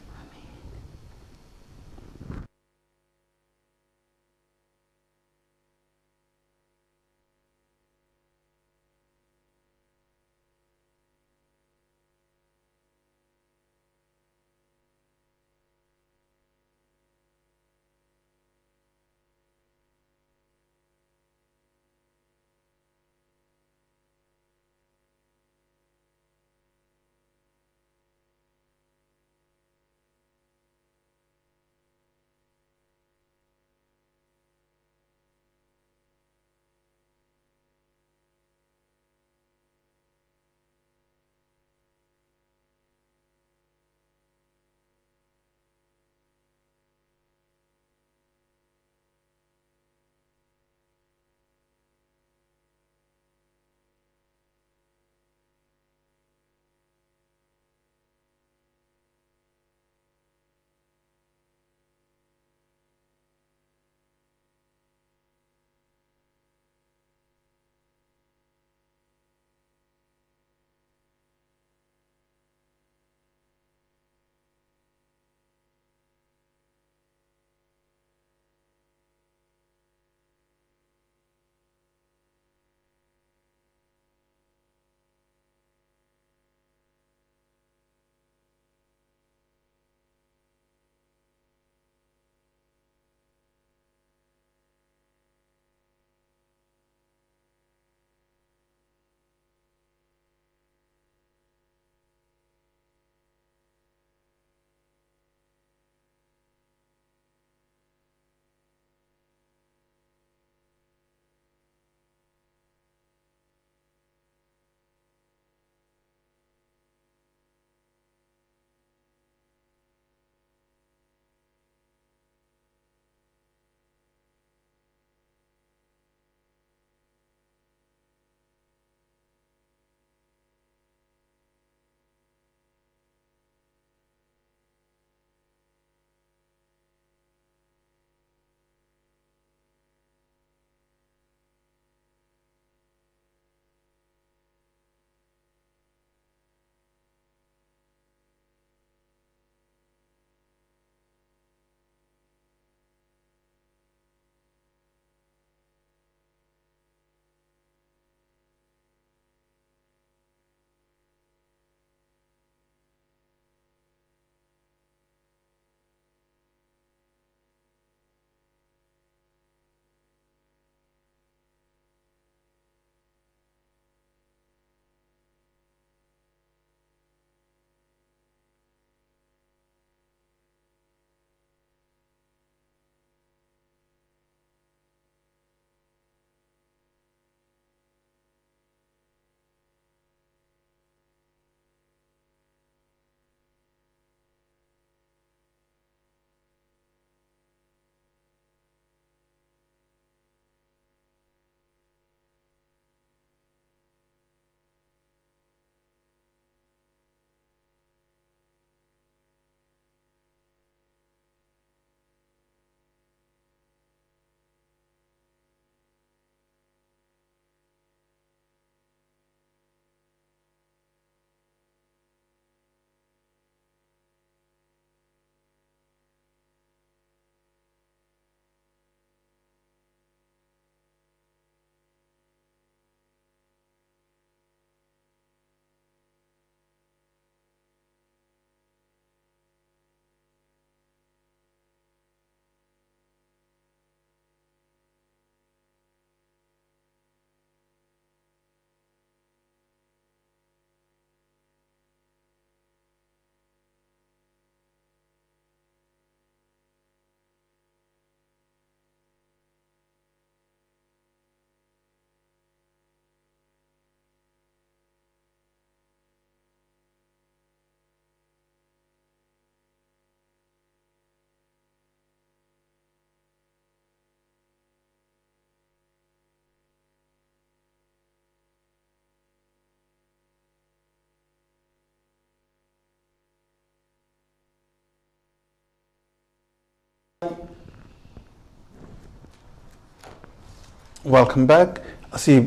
Welcome back. ਅਸੀਂ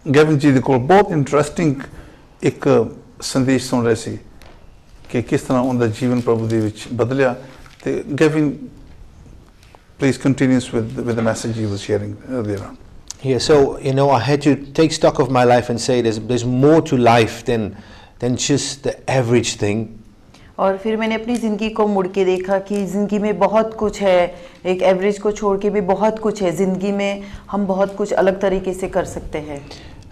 ਗੈਵਨ ਜੀ ਦੇ ਕੋਲ ਬਹੁਤ ਇੰਟਰਸਟਿੰਗ ਇੱਕ ਸੰਦੇਸ਼ ਸੁਣ ਰਹੇ ਸੀ ਕਿ ਕਿਸ ਤਰ੍ਹਾਂ ਉਹਦਾ ਜੀਵਨ ਪ੍ਰਭੂ ਦੇ ਵਿੱਚ ਬਦਲਿਆ ਤੇ giving please continues with the message you were sharing earlier on. Yeah, so I had to take stock of my life and say there's more to life than just the average thing. और फिर मैंने अपनी ज़िंदगी को मुड़ के देखा कि ज़िंदगी में बहुत कुछ है, एक एवरेज को छोड़ के भी बहुत कुछ है ज़िंदगी में, हम बहुत कुछ अलग तरीके से कर सकते हैं.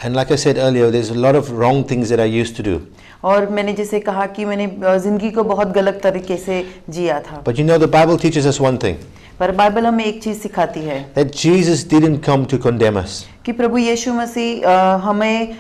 And like I said earlier, there's a lot of wrong things that I used to do. और मैंने जैसे कहा कि मैंने ज़िंदगी को बहुत गलत तरीके से जिया था. But the Bible teaches us one thing. पर बाइबल हमें एक चीज़ सिखाती है That Jesus didn't come to condemn us. कि प्रभु यीशु मसीह हमें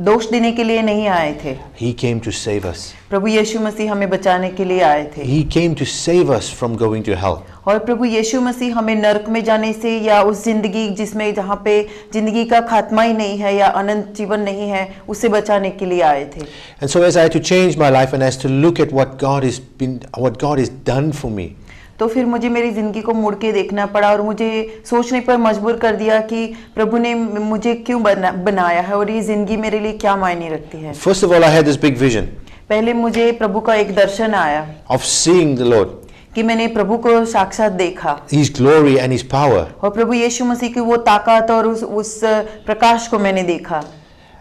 दोष देने के लिए नहीं आए थे. He came to save us. प्रभु यीशु मसीह हमें बचाने के लिए आए थे. He came to save us from going to hell. और प्रभु यीशु मसीह हमें नरक में जाने से या उस जिंदगी जिसमें जहाँ पे जिंदगी का खात्मा ही नहीं है या अनंत जीवन नहीं है उससे बचाने के लिए आए थे. And so as I had to change my life and as to look at what God has done for me. तो फिर मुझे मेरी ज़िंदगी को मुड़ के देखना पड़ा और मुझे सोचने पर मजबूर कर दिया कि प्रभु ने मुझे क्यों बनाया है और ये ज़िंदगी मेरे लिए क्या मायने रखती है. First of all, I had this big vision. पहले मुझे प्रभु का एक दर्शन आया Of seeing the Lord. कि मैंने प्रभु को साक्षात देखा. His glory and His power. और प्रभु यीशु मसीह की वो ताकत और उस प्रकाश को मैंने देखा.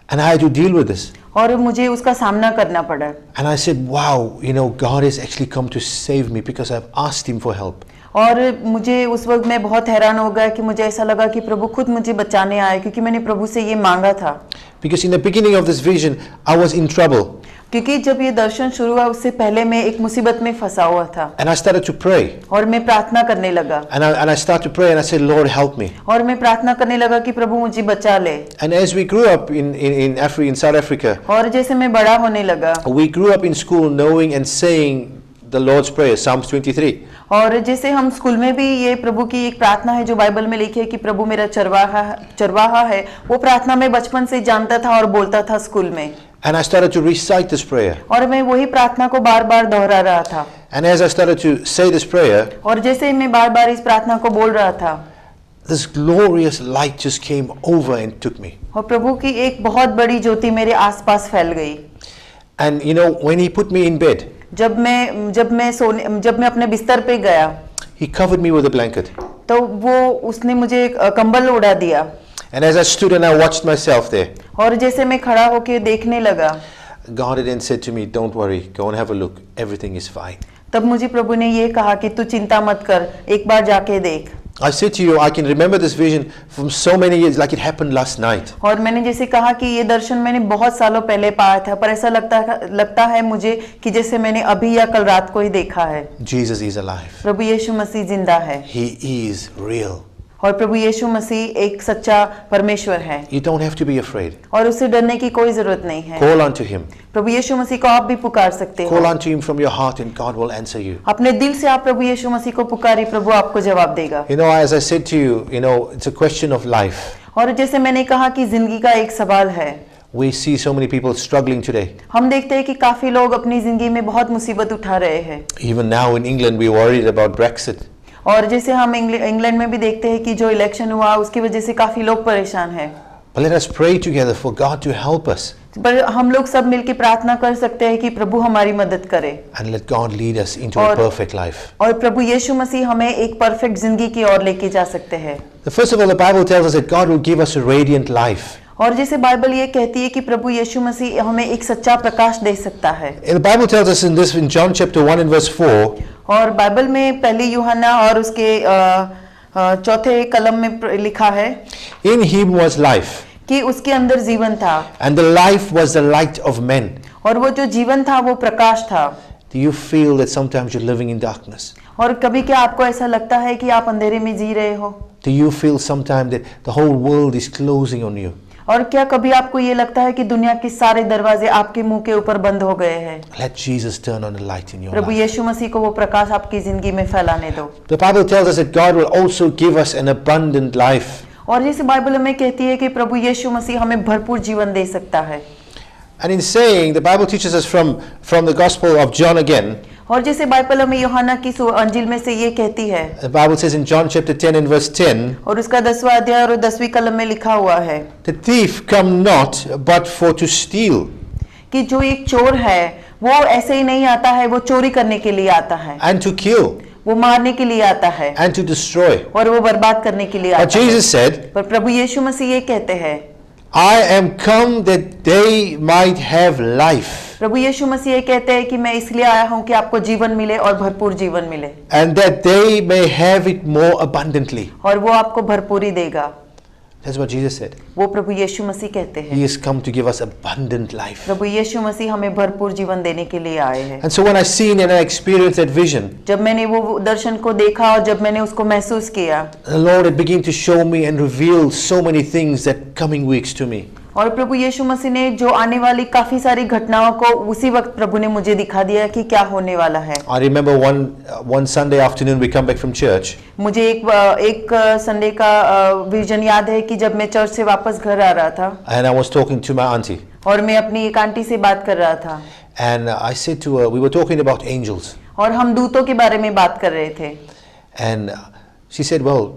And I had to deal with this. और मुझे उसका सामना करना पड़ा. And I said, wow, God has actually come to save me because I've asked Him for help. और मुझे उस वक्त मैं बहुत हैरान हो गया कि मुझे ऐसा लगा कि प्रभु खुद मुझे बचाने आए क्योंकि मैंने प्रभु से ये मांगा था. Because in the beginning of this vision, I was in trouble. क्योंकि जब ये दर्शन शुरू हुआ उससे पहले मैं एक मुसीबत में फंसा हुआ था. And I started to pray. और मैं प्रार्थना करने लगा. And I started to pray and I said, Lord, help me. और मैं प्रार्थना करने लगा कि प्रभु मुझे बचा ले. And as we grew up in South Africa, और जैसे मैं बड़ा होने लगा, we grew up in school knowing and saying the Lord's Prayer, Psalms 23. और जैसे हम स्कूल में भी ये प्रभु की एक प्रार्थना है जो बाइबल में लिखी है कि प्रभु मेरा चरवाहा है, वो प्रार्थना मैं बचपन से जानता था और बोलता था स्कूल में. And I started to recite this prayer. और मैं वही प्रार्थना को बार-बार दोहरा रहा था. And as I started to say this prayer, और जैसे मैं बार-बार इस प्रार्थना को बोल रहा था, this glorious light just came over and took me. और प्रभु की एक बहुत बड़ी ज्योति मेरे आसपास फैल गई. And when He put me in bed, जब मैं अपने बिस्तर पे गया, He covered me with a blanket. तो उसने मुझे कंबल ओढ़ा दिया. And as I stood and I watched myself there, और जैसे मैं खड़ा होके देखने लगा, God then said to me, don't worry, go and have a look, everything is fine. तब मुझे प्रभु ने ये कहा कि तू चिंता मत कर, एक बार जाके देख. I said to you, I can remember this vision from so many years, like it happened last night. और मैंने जैसे कहा कि ये दर्शन मैंने बहुत सालों पहले पाया था, पर ऐसा लगता है मुझे कि जैसे मैंने अभी या कल रात को ही देखा है. Jesus is alive. प्रभु यीशु मसीह जिंदा है. He is real. और प्रभु यीशु मसीह एक सच्चा परमेश्वर है. You don't have to be afraid. और उससे डरने की कोई जरूरत नहीं है. Call unto Him. प्रभु यीशु मसीह को आप भी पुकार सकते हो. Call unto Him from your heart and God will answer you. अपने दिल से आप प्रभु यीशु मसीह को पुकारिए, प्रभु आपको जवाब देगा. As I said to you, it's a question of life. और जैसे मैंने कहा कि जिंदगी का एक सवाल है. We see so many people struggling today. हम देखते हैं कि काफी लोग अपनी जिंदगी में बहुत मुसीबत उठा रहे हैं. Even now in England we worried about Brexit. और जैसे हम इंग्लैंड में भी देखते हैं कि जो इलेक्शन हुआ उसकी वजह से काफी लोग परेशान हैं. But let us pray together for God to help us. पर हम लोग सब मिलकर प्रार्थना कर सकते हैं कि प्रभु हमारी मदद करे. And let God lead us into a perfect life. और प्रभु यीशु मसीह हमें एक परफेक्ट जिंदगी की ओर लेके जा सकते हैं. First of all, the Bible tells us that God will give us a radiant life. और जैसे बाइबल ये कहती है कि प्रभु यीशु मसीह हमें एक सच्चा प्रकाश दे सकता है. And the Bible tells us in John chapter 1 and verse 4. और बाइबल में पहली यूहन्ना और उसके चौथे कलम में लिखा है, In Him was life. कि उसके अंदर जीवन था. And the life was the light of men. और वो जो जीवन था वो प्रकाश था. Do you feel that sometimes you're living in darkness? और कभी क्या आपको ऐसा लगता है कि आप अंधेरे में जी रहे हो? Do you feel sometimes that the whole world is closing on you? और क्या कभी आपको ये लगता है कि दुनिया के सारे दरवाजे आपके मुंह के ऊपर बंद हो गए हैं? Let Jesus turn on the light in your Prabhu life. यीशु मसीह को वो प्रकाश आपकी जिंदगी में फैलाने दो. The Bible tells us that God will also give us an abundant life. और जैसे बाइबल हमें कहती है कि प्रभु यीशु मसीह हमें भरपूर जीवन दे सकता है. And in saying, the Bible teaches us from the Gospel of John again. और जैसे बाइबल हमें यूहन्ना की अंजील में से ये कहती है. The Bible says in John chapter 10 and verse 10. और उसका 10वां अध्याय और 10वीं कलम में लिखा हुआ है. The thief come not but for to steal. कि जो एक चोर है वो ऐसे ही नहीं आता है, वो चोरी करने के लिए आता है, and to kill वो मारने के लिए आता है and to destroy. और वो बर्बाद करने के लिए But आता है। Jesus said, पर प्रभु यीशु मसीह ये कहते हैं, I am come that they might have life, प्रभु यीशु मसीह ये कहते हैं कि मैं इसलिए आया हूँ कि आपको जीवन मिले और भरपूर जीवन मिले, and that they may have it more abundantly. और वो आपको भरपूरी देगा। That's what Jesus said. वो प्रभु यीशु मसीह कहते हैं। He has come to give us abundant life. प्रभु यीशु मसीह हमें भरपूर जीवन देने के लिए आए हैं। And so when I seen and I experienced that vision, जब मैंने वो दर्शन को देखा और जब मैंने उसको महसूस किया, the Lord had begun to show me and reveal so many things that coming weeks to me. और प्रभु यीशु मसीह ने जो आने वाली काफी सारी घटनाओं को उसी वक्त प्रभु ने मुझे दिखा दिया कि क्या होने वाला है। I remember one Sunday afternoon we come back from church, मुझे एक संडे का विजन याद है कि जब मैं चर्च से वापस घर आ रहा था and I was talking to my auntie, और मैं अपनी एक आंटी से बात कर रहा था and I said to her, we were talking about angels, और हम दूतों के बारे में बात कर रहे थे, and she said, well,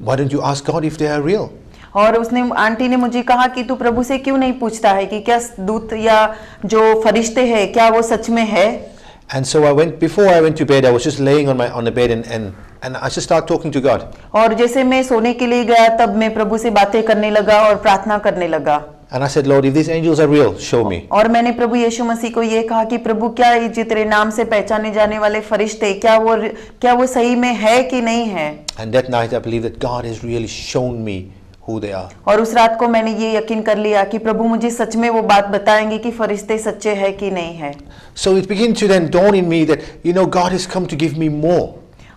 why don't you ask God if they are real? और उसने आंटी ने मुझे कहा कि तू प्रभु से क्यों नहीं पूछता है कि क्या दूत या जो फरिश्ते हैं क्या वो सच में है। And so before I went to bed, I was just laying on the bed and I just started talking to God. और जैसे मैं सोने के लिए गया तब मैं प्रभु से बातें करने लगा और प्रार्थना करने लगा। And I said, Lord, if these angels are real, show me. और मैंने प्रभु यीशु मसीह को ये कहा कि प्रभु क्या ये तेरे नाम से पहचाने जाने वाले फरिश्ते क्या वो सही में है कि नहीं है। And that night I believe that God has really shown me who they are. और उस रात को मैंने ये यकीन कर लिया कि प्रभु मुझे सच में वो बात बताएंगे कि फरिश्ते सच्चे हैं कि नहीं है। So it began to then dawn in me that, God has come to give me more.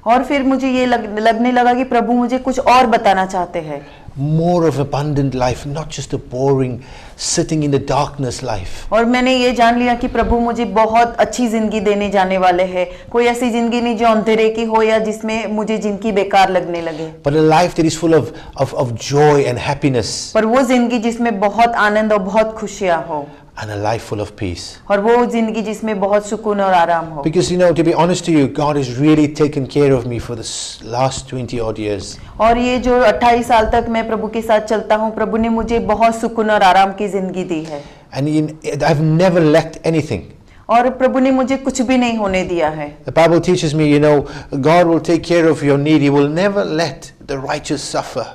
और फिर मुझे ये लगने लगा कि प्रभु मुझे कुछ और बताना चाहते हैं। More of abundant life, not just a boring sitting in the darkness life. और मैंने ये जान लिया कि प्रभु मुझे बहुत अच्छी जिंदगी देने जाने वाले हैं, कोई ऐसी जिंदगी नहीं जो अंधेरे की हो या जिसमें मुझे जिंदगी बेकार लगने लगे, But a life that is full of joy and happiness, पर वो जिंदगी जिसमें बहुत आनंद और बहुत खुशियां हो, and a life full of peace. और वो जिंदगी जिसमें बहुत सुकून और आराम हो। Because to be honest to you, God has really taken care of me for the last 20 odd years. और ये जो 28 साल तक मैं प्रभु के साथ चलता हूँ, प्रभु ने मुझे बहुत सुकून और आराम की जिंदगी दी है। And I've never lacked anything. और प्रभु ने मुझे कुछ भी नहीं होने दिया है। The Bible teaches me, God will take care of your need. He will never let the righteous suffer.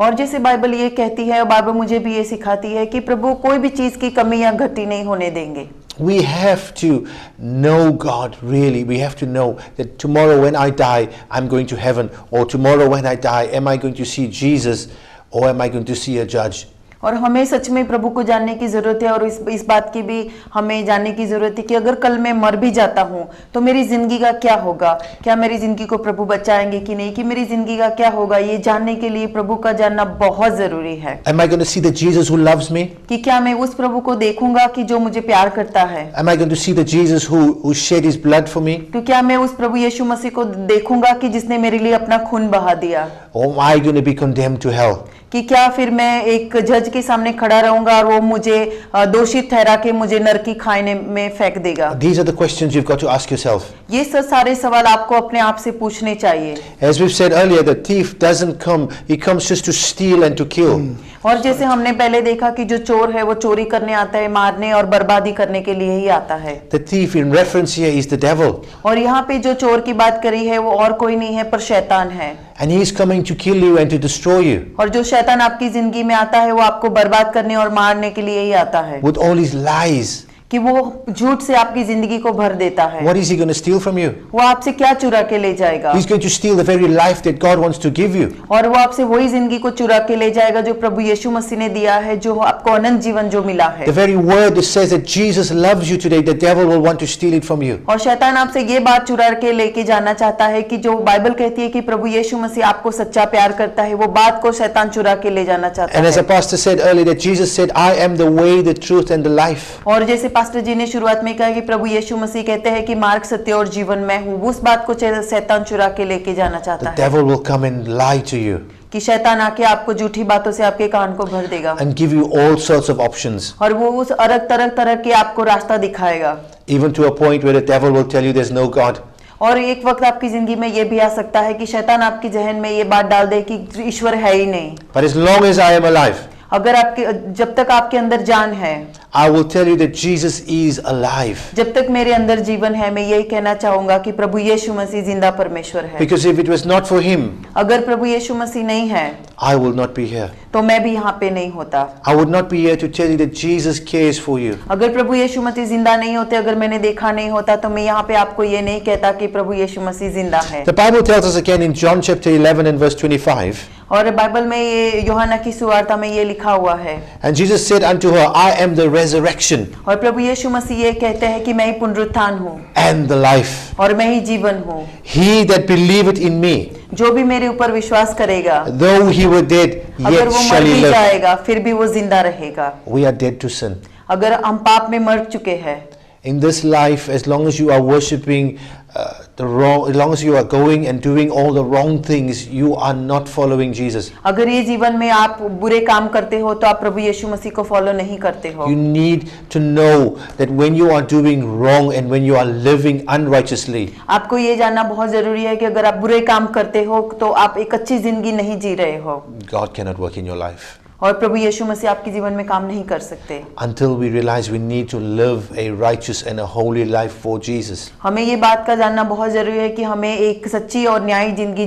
और जैसे बाइबल ये कहती है, और बाइबल मुझे भी ये सिखाती है कि प्रभु कोई भी चीज की कमी या घटी नहीं होने देंगे। We have to know God really. We have to know that tomorrow when I die, I'm going to heaven. Or tomorrow when I die, am I going to see Jesus or am I going to see a judge? और हमें सच में प्रभु को जानने की जरूरत है, और इस बात की भी हमें जानने की जरूरत है कि अगर कल मैं मर भी जाता हूँ तो मेरी जिंदगी का क्या होगा, क्या मेरी जिंदगी को प्रभु बचाएंगे कि नहीं, कि मेरी जिंदगी का क्या होगा, ये जानने के लिए प्रभु का जानना बहुत जरूरी है। Am I going to see the Jesus who loves me? कि क्या मैं उस प्रभु को देखूंगा कि जो मुझे प्यार करता है? Am I going to see the Jesus who shed his blood for me? तो क्या मैं उस प्रभु यीशु मसीह को देखूंगा कि जिसने मेरे लिए अपना खून बहा दिया? Or am I going to be condemned to hell? कि क्या फिर मैं एक जज के सामने खड़ा रहूंगा और वो मुझे दोषी ठहरा के मुझे नरक की खाने में फेंक देगा? These are the questions you've got to ask yourself. ये सारे सवाल आपको अपने आप से पूछने चाहिए। As we've said earlier, the thief doesn't come, he comes just to steal and to kill. और जैसे हमने पहले देखा कि जो चोर है वो चोरी करने आता है, मारने और बर्बादी करने के लिए ही आता है। The thief in reference here is the devil. और यहाँ पे जो चोर की बात करी है वो और कोई नहीं है पर शैतान है। And he is coming to kill you and to destroy you. और जो शैतान आपकी जिंदगी में आता है वो आपको बर्बाद करने और मारने के लिए ही आता है। With all his lies. कि वो झूठ से आपकी जिंदगी को भर देता है। What is he going to steal from you? वो आपसे क्या चुरा के ले जाएगा? He's going to steal the very life that God wants to give you. और वो आपसे वही जिंदगी को चुरा के ले जाएगा जो प्रभु यीशु मसीह ने दिया है, जो आपको अनंत जीवन जो मिला है। The very word that says that Jesus loves you today, the devil will want to steal it from you. और शैतान आपसे ये बात चुरा के लेके जाना चाहता है कि जो बाइबल कहती है कि प्रभु यीशु मसीह आपको सच्चा प्यार करता है, वो बात को शैतान चुरा के ले जाना चाहता And as है। a pastor said earlier, that Jesus said, I am the way, the truth and the life. और जैसे पास्टर जी ने शुरुआत में कहा कि प्रभु यीशु मसीह कहते हैं कि मार्ग, सत्य और जीवन मैं हूँ, उस बात को शैतान चुरा के लेके जाना चाहता The है devil will come and lie to you कि शैतान आके आपको झूठी बातों से आपके कान को भर देगा and give you all sorts of options, और वो उस तरह के आपको रास्ता दिखाएगा। even to a point where the devil will tell you there's no God. और एक वक्त आपकी जिंदगी में ये भी आ सकता है कि शैतान आपकी जहन में ये बात डाल दे कि ईश्वर है ही नहीं। But as long as I am alive, अगर आपके जब तक आपके अंदर जान है, I will tell you that Jesus is alive. जब तक मेरे अंदर जीवन है, मैं यही कहना चाहूंगा कि प्रभु यीशु मसीह जिंदा परमेश्वर है। Because if it was not for him, अगर प्रभु यीशु मसीह नहीं है I will not be here. तो मैं भी यहाँ पे नहीं होता। I would not be here to tell you that Jesus cares for you. अगर प्रभु यीशु मसीह जिंदा नहीं होते, अगर मैंने देखा नहीं होता, तो मैं यहाँ पे आपको ये नहीं कहता कि प्रभु यीशु मसीह जिंदा है। The Bible tells us again in John chapter 11 and verse 25. और बाइबल में ये यूहन्ना की सुवार्ता में ये लिखा हुआ है, And Jesus said unto her, I am the resurrection और प्रभु यीशु मसीह ये कहते हैं कि मैं ही पुनरुत्थान हूँ and the life. और मैं ही जीवन हूँ। He that believeth in me, जो भी मेरे ऊपर विश्वास करेगा, though he were dead, अगर yet वो मर shall he भी live. जाएगा फिर भी वो जिंदा रहेगा। We are dead to sin. अगर हम पाप में मर चुके हैं, In this life, as long as you are worshipping as long as you are going and doing all the wrong things, you are not following Jesus. अगर ये जीवन में आप बुरे काम करते हो तो आप प्रभु यीशु मसीह को फॉलो नहीं करते हो। You need to know that when you are doing wrong and when you are living unrighteously, आपको ये जानना बहुत जरूरी है कि अगर आप बुरे काम करते हो तो आप एक अच्छी जिंदगी नहीं जी रहे हो, God cannot work in your life. और प्रभु यीशु मसीह आपके जीवन में काम नहीं कर सकते। Until we realize we need to live a righteous and a holy life for Jesus. हमें ये बात का जानना बहुत जरूरी है कि हमें एक सच्ची और न्यायी जिंदगी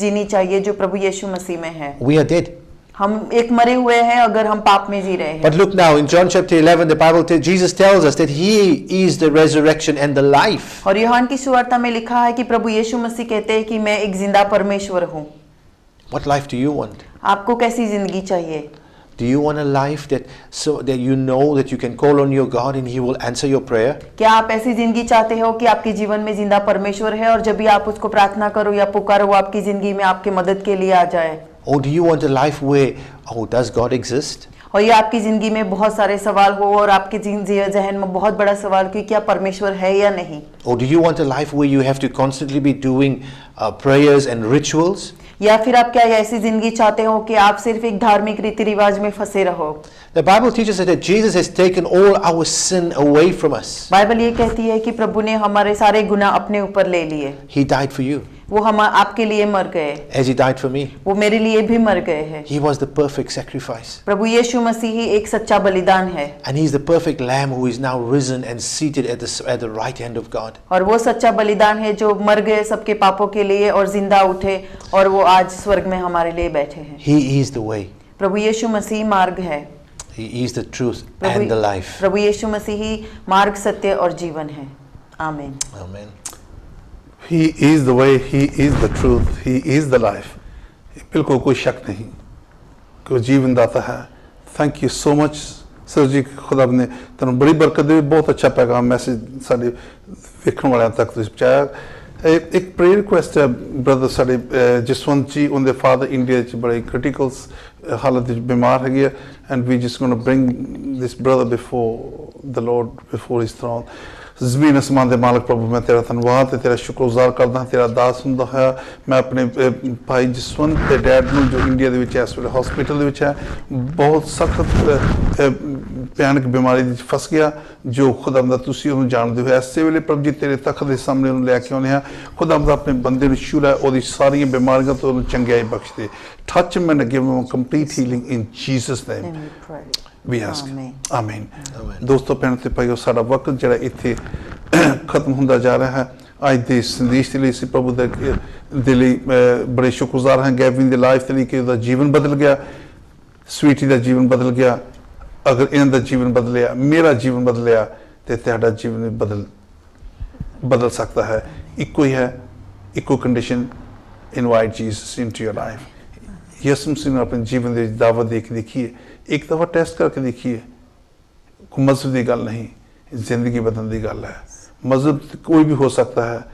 जीनी चाहिए जो प्रभु यीशु मसीह में है। We are dead. हम एक मरे हुए हैं अगर हम पाप में जी रहे हैं। But look now in John chapter 11, the Bible Jesus tells us that He is the resurrection and the life. और यूहन्ना की सुवार्ता में लिखा है कि प्रभु यीशु मसीह कहते हैं कि मैं एक जिंदा परमेश्वर हूँ। What life do you want? आपको कैसी जिंदगी चाहिए? Do you want a life that you know that you can call on your God and He will answer your prayer? क्या आप ऐसी जिंदगी चाहते हो कि आपके जीवन में जिंदा परमेश्वर है और जब भी आप उसको प्रार्थना करो या पुकारो वो आपकी जिंदगी में आपके मदद के लिए आ जाए? Or do you want a life where, oh, does God exist? और ये आपकी जिंदगी में बहुत सारे सवाल हो और आपके जहन में बहुत बड़ा सवाल कि क्या परमेश्वर है या नहीं? Or do you want a life where you have to constantly be doing prayers and rituals? या फिर आप क्या ऐसी जिंदगी चाहते हो कि आप सिर्फ एक धार्मिक रीति रिवाज में फंसे रहो? The Bible teaches us that Jesus has taken all our sin away from us. Bible ये कहती है कि प्रभु ने हमारे सारे गुनाह अपने ऊपर ले लिए। He died for you. वो हम आपके लिए मर गए। As He died for me. वो मेरे लिए भी मर गए हैं। He was the perfect sacrifice. प्रभु यीशु मसीह ही एक सच्चा बलिदान है। And He's the perfect Lamb who is now risen and seated at the right hand of God. और वो सच्चा बलिदान है जो मर गए सबके पापों के लिए और जिंदा उठे और वो आज स्वर्ग में हमारे लिए बैठे हैं। He is the way. प्रभु यीशु मसीह मार्ग है। He is the truth and the life. प्रभु यीशु मसीह ही मार्ग, सत्य और जीवन है। आमीन। Amen. He is the way, He is the truth, He is the life. बिल्कुल कोई शक नहीं कि वो जीवन दाता है। Thank you so much sir ji, खुदा ने तुहानू बड़ी बरकत दे। बहुत अच्छा पैगाम मैसेज साडे वेखण वालियां तक तुसीं पहुंचाया। एक प्रेयर रिक्वेस्ट है ब्रदर साडे जसवंत जी, उनके फादर इंडिया च बड़े क्रिटिकल हालत विच बीमार हैगे आ, and we just gonna bring this brother before the Lord, before his throne. ज़मीन आसमान दे मालक प्रभु, मैं तेरा धन्नवाद ते तेरा शुक्रगुजार करदा, तेरा दास हुंदा है। मैं अपने भाई जसवंत के डैड नूं जो इंडिया दे विच इस वेले हॉस्पिटल दे विच है, बहुत सख्त भयानक बीमारी विच फस गया, जो खुदावंदा तुसीं उहनूं जाणदे हो। इस वेले प्रभु जी तेरे तख्त दे सामने उहनूं लैके आउंदे हां। खुदावंदा अपने बंदे नूं छू लै, ओहदी सारियां बीमारियां तो उहनूं चंगियाई बख्श दे। Touch him and give him a complete healing in Jesus' name. We ask. Amen. दोस्तों भैनों ते भाइयों, साडा वक्त जिहड़ा इत्थे खत्म हुंदा जा रहा है। अज दे संदेश दे लई असीं प्रभु दे लई बड़े शुक्रगुजार हां। गैविन दे लाइफ दे लई कि उहदा जीवन बदल गया, स्वीटी दा जीवन बदल गया। अगर इन्हां दा जीवन बदलिया, मेरा जीवन बदलिया, ते तुहाडा जीवन भी बदल सकता है। इक्को ही है, इक्को condition, invite Jesus into your life. Yesu Masih ने अपने जीवन की दावत दे के देखिए, एक दफ़ा टेस्ट करके देखिए। कोई मजहब की गल नहीं, जिंदगी बदलने की गल है। मजहब कोई भी हो सकता है।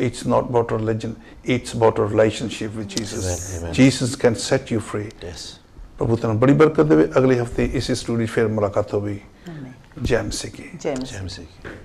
It's not about religion, it's about a relationship with Jesus. Jesus can set you free. प्रभु तेन बड़ी बरकत दे। अगले हफ्ते इस स्टूडियो फिर मुलाकात होगी। जय मसीह की। जय मसीह की।